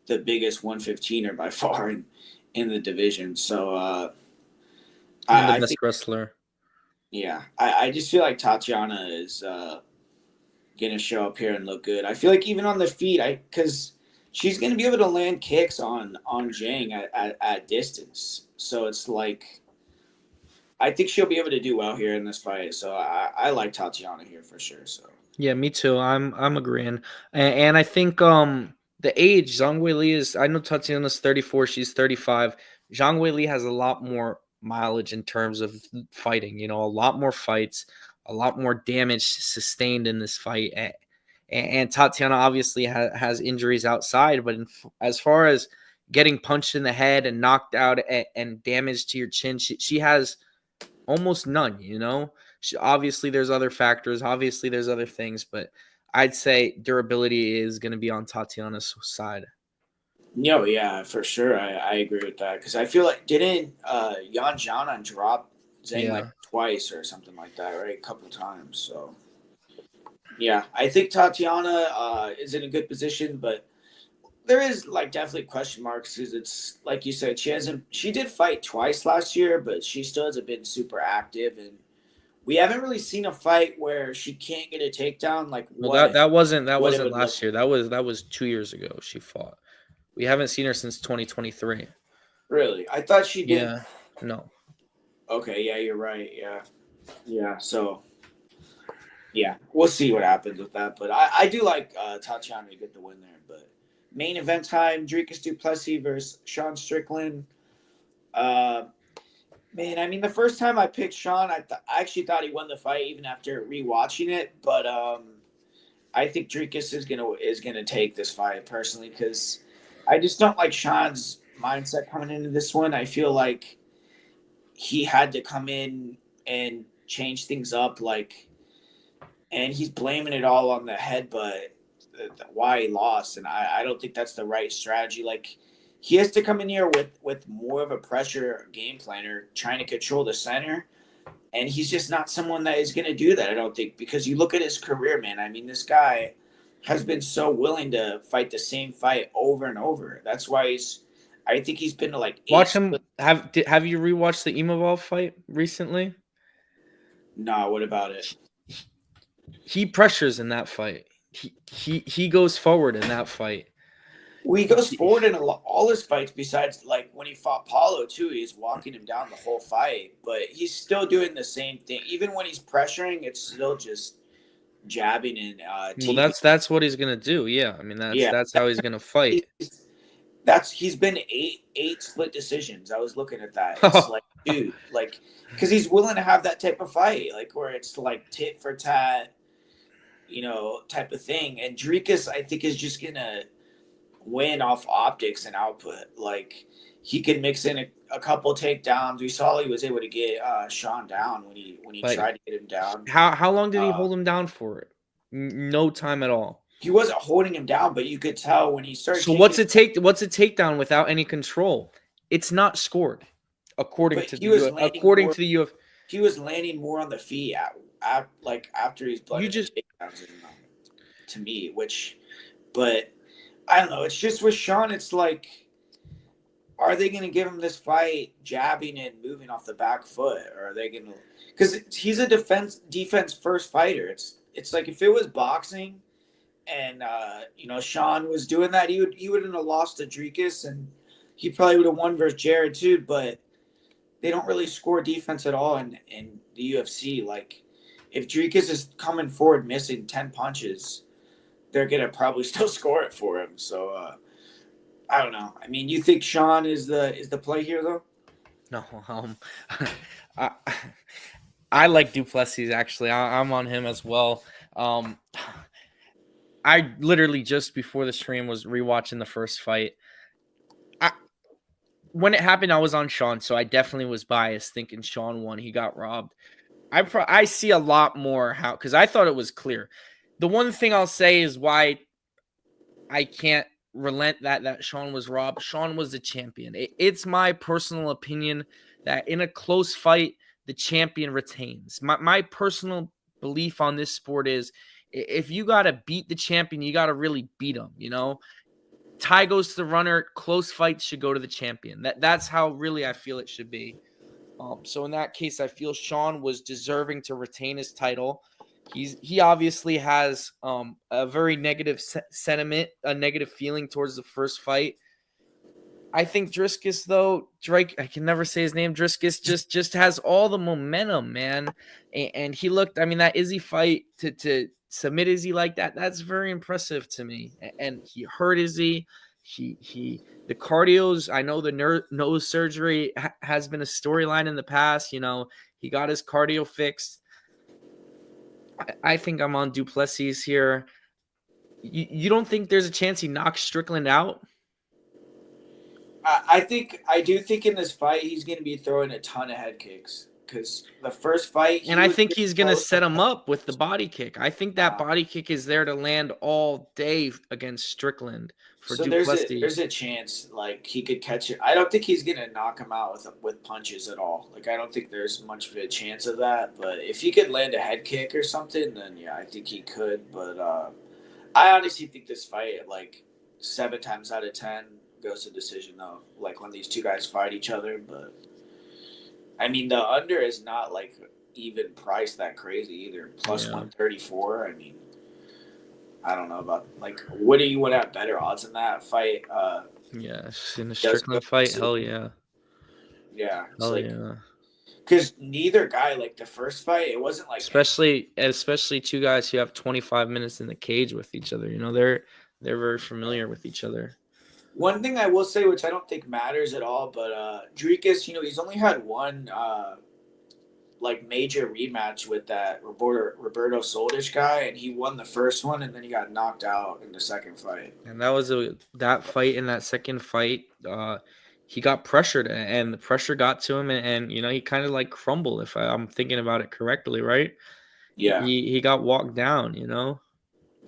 the biggest 115er by far in the division. So And the I best think, wrestler. yeah, I just feel like Tatiana is gonna show up here and look good. I feel like even on the feet, because she's gonna be able to land kicks on Jang at distance. So it's like I think she'll be able to do well here in this fight. So I like Tatiana here for sure. So Yeah, me too. I'm agreeing, and I think the age Zhang Weili is. I know Tatiana's 34. She's 35. Zhang Weili has a lot more mileage in terms of fighting. You know, a lot more fights, a lot more damage sustained in this fight. And Tatiana obviously has injuries outside, but as far as getting punched in the head and knocked out and damage to your chin, she has almost none, you know? Obviously, there's other factors. Obviously, there's other things, but I'd say durability is going to be on Tatiana's side. no, yeah, for sure. I agree with that because I feel like didn't Yan Jianan drop Zhang like Yeah. twice or something like that, right? A couple times. So yeah, I think Tatiana is in a good position, but there is like definitely question marks because it's like you said, she did fight twice last year, but she still hasn't been super active, and we haven't really seen a fight where she can't get a takedown. Like Well, that what it wasn't would look last year. That was 2 years ago. She fought. We haven't seen her since 2023. really. I thought she did. Yeah. No. Okay, yeah, you're right. Yeah, yeah. So yeah, we'll see what happens with that. But I do like Tatiana to get the win there. But main event time: Dricus du Plessis versus Sean Strickland. Uh, Man, I mean, the first time I picked Sean, I actually thought he won the fight even after rewatching it. But I think Dricus is gonna take this fight personally because I just don't like Sean's mindset coming into this one. I feel like he had to come in and change things up, like, and he's blaming it all on the headbutt, why he lost, and I don't think that's the right strategy. Like he has to come in here with more of a pressure game planner, trying to control the center, and he's just not someone that is going to do that. I don't think because you look at his career, man. I mean, this guy has been so willing to fight the same fight over and over. That's why he's. I think he's been to like eight. Watch him. Have you rewatched the Imavov fight recently? No, what about it? He pressures in that fight. He goes forward in that fight. Well, he goes forward in all his fights. Besides, like when he fought Paulo too, he's walking him down the whole fight. But he's still doing the same thing. Even when he's pressuring, it's still just jabbing and Well, taking. that's what he's gonna do. Yeah, I mean Yeah, that's how he's gonna fight. he's been eight split decisions. I was looking at that. It's like, dude, like, because he's willing to have that type of fight, like where it's like tit for tat, type of thing. And Dricus, I think, is just gonna win off optics and output. Like he could mix in a couple takedowns. We saw he was able to get Sean down when he Like tried to get him down. how long did he Uh, hold him down for? No time at all. he wasn't holding him down, but you could tell when he started So kicking. what's a takedown without any control? It's not scored, according But to he the was U. landing According more. to the U. He was landing more on the feet like after he's You blending the just takedowns in. To me, which, but I don't know. It's just with Sean. It's like, are they going to give him this fight jabbing and moving off the back foot, or are they going to? Because he's a defense first fighter. It's like if it was boxing, and Sean was doing that, he wouldn't have lost to Dricus, and he probably would have won versus Jared too. But they don't really score defense at all in the UFC. Like if Dricus is coming forward missing 10 punches, they're gonna probably still score it for him. So I don't know. I mean, you think Sean is the play here though? no. I, I like Duplessis actually. I'm on him as well. Um, I literally just before the stream was rewatching the first fight. I, when it happened, I was on Sean, so I definitely was biased, thinking Sean won. He got robbed. I see a lot more how because I thought it was clear. The one thing I'll say is why I can't relent that Sean was robbed. Sean was the champion. It's my personal opinion that in a close fight, the champion retains. My personal belief on this sport is if you got to beat the champion, you got to really beat him, you know? Tie goes to the runner, close fights should go to the champion. That's how really I feel it should be. So in that case, I feel Sean was deserving to retain his title. He obviously has a very negative sentiment, a negative feeling towards the first fight. I think Driscus though, Drake, I can never say his name. Driscus just has all the momentum, man. And he looked. I mean, that Izzy fight to submit Izzy like that, that's very impressive to me. And he hurt Izzy. He the cardios. I know the nose surgery has been a storyline in the past. You know, he got his cardio fixed. I think I'm on Duplessis here. You don't think there's a chance he knocks Strickland out? I do think in this fight he's going to be throwing a ton of head kicks because the first fight And he I was think getting he's going to close. set him up with the body kick. I think that Uh, body kick is there to land all day against Strickland for so there's Duplessis. a chance like he could catch it. I don't think he's going to knock him out with punches at all. Like I don't think there's much of a chance of that. But if he could land a head kick or something, then yeah, I think he could. But I honestly think this fight like 7 times out of 10 goes to decision though. Like when these two guys fight each other, but I mean, the under is not like even priced that crazy either. Plus Yeah. 134. I mean, I don't know about like what do you want to have better odds in that fight? Yes. In a Does go Strickland fight, hell yeah. yeah. It's Hell like yeah. because neither guy like the first fight, it wasn't like Especially two guys who have 25 minutes in the cage with each other. You know, they're very familiar with each other. one thing I will say, which I don't think matters at all, but Dricus, he's only had one like major rematch with that Roberto Soldic guy, and he won the first one, and then he got knocked out in the second fight. And that fight in that second fight, he got pressured and the pressure got to him and you know, he kind of like crumbled if I'm thinking about it correctly, right? Yeah, He got walked down, you know?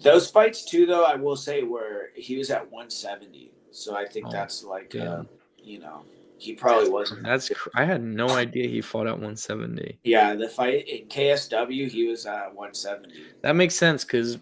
those fights too, though I will say, where he was at 170, so I think Oh, that's like, damn. you know, he probably wasn't that good. I had no idea he fought at 170. Yeah, the fight in KSW, he was at 170. That makes sense because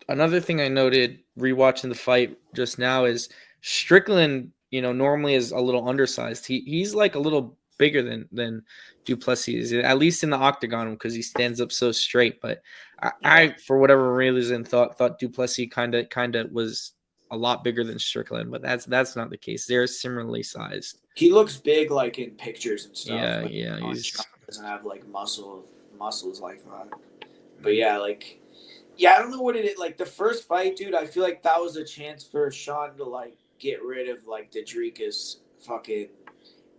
another thing I noted rewatching the fight just now is Strickland, you know, normally is a little undersized. He's like a little bigger than Duplessis, at least in the octagon because he stands up so straight. But Yeah, I for whatever reason thought Duplessis kind of was a lot bigger than Strickland, but that's not the case. They're similarly sized. he looks big like in pictures and stuff, Yeah, but yeah, on he's doesn't have like muscles like that. But yeah, like yeah, I don't know what it is. Like the first fight, dude, I feel like that was a chance for Sean to like get rid of like the Dricus fucking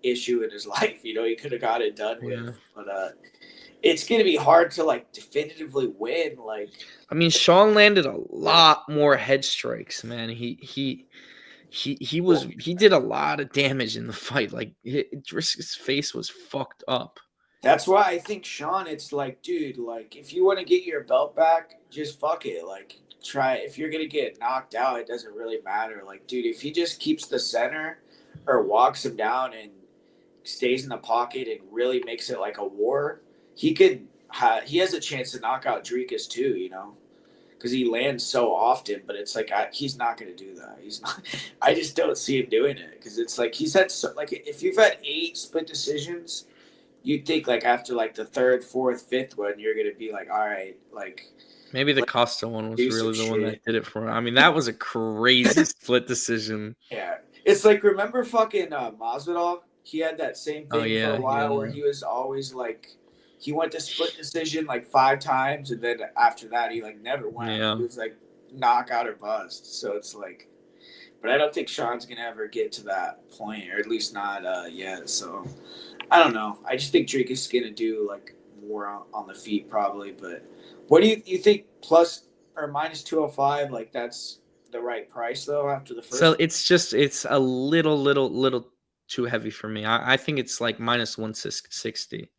issue in his life. He could have got it done yeah. with. But it's gonna be hard to like definitively win. Like I mean, Sean landed a lot more head strikes, man. He did a lot of damage in the fight. Like Driscoll's face was fucked up. that's why I think Sean. It's like, dude, like if you want to get your belt back, just fuck it. Like try if you're gonna get knocked out, it doesn't really matter. Like, dude, if he just keeps the center or walks him down and stays in the pocket and really makes it like a war, he could. He has a chance to knock out Dricus too. Because he lands so often. But it's like he's not going to do that. He's not. I just don't see him doing it because it's like he's had like if you've had 8 split decisions, you'd think like after like the third, fourth, fifth one, you're going to be like, all right, like Maybe the Costa one was do some really the one that shit. did it for him. I mean, that was a crazy split decision. Yeah, it's like remember fucking Masvidal? He had that same Oh thing for a yeah, while where yeah, he was always like, he went to split decision like 5 times, and then after that he like never went. yeah. He was like knockout or bust. So it's like, but I don't think Sean's gonna ever get to that point, or at least not yet. So I don't know. I just think Drake is gonna do like more on the feet probably. But what do you think? Plus or minus 205? Like that's the right price though after the So first. it's a little too heavy for me. I think it's like minus 160.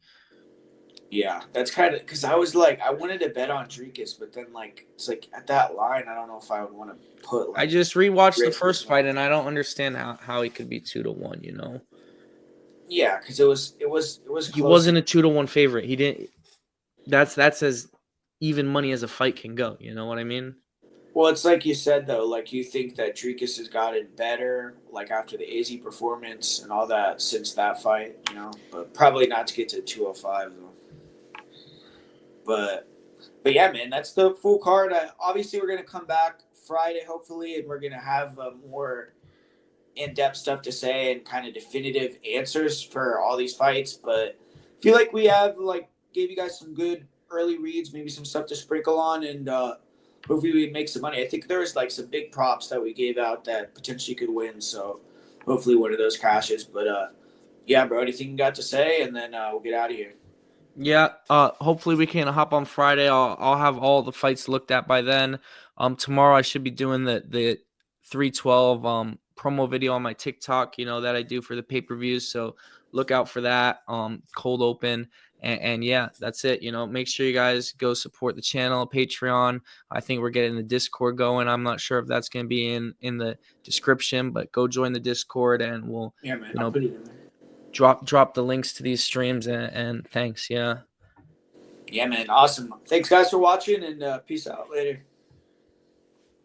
Yeah, that's kind of because I was like, I wanted to bet on Dricus, but then like it's like at that line, I don't know if I would want to put I like just rewatched the risk first this fight, one. and I don't understand how he could be 2-1. You know, Yeah, because it was he close. wasn't a 2-1 favorite. He didn't. That's as even money as a fight can go. You know what I mean? Well, it's like you said though, like you think that Dricus has gotten better, like after the AZ performance and all that since that fight, but probably not to get to 205 though. But but yeah, man, that's the full card. Obviously, we're gonna come back Friday hopefully, and we're gonna have more in-depth stuff to say and kind of definitive answers for all these fights. But I feel like we have like gave you guys some good early reads, maybe some stuff to sprinkle on, and hopefully we make some money. I think there's like some big props that we gave out that potentially could win. So hopefully one of those cashes. But yeah, bro, anything you got to say, and then we'll get out of here. Yeah. Hopefully we can hop on Friday. I'll have all the fights looked at by then. Tomorrow I should be doing the 312 promo video on my TikTok. You know that I do for the pay-per-views. So look out for that. Cold open. And yeah, that's it. You know, make sure you guys go support the channel, Patreon. I think we're getting the Discord going. I'm not sure if that's going to be in the description, but go join the Discord and we'll, Yeah, man, you I'll know, put it in there. drop the links to these streams and thanks. Yeah. Yeah, man, awesome. Thanks, guys, for watching, and peace out later.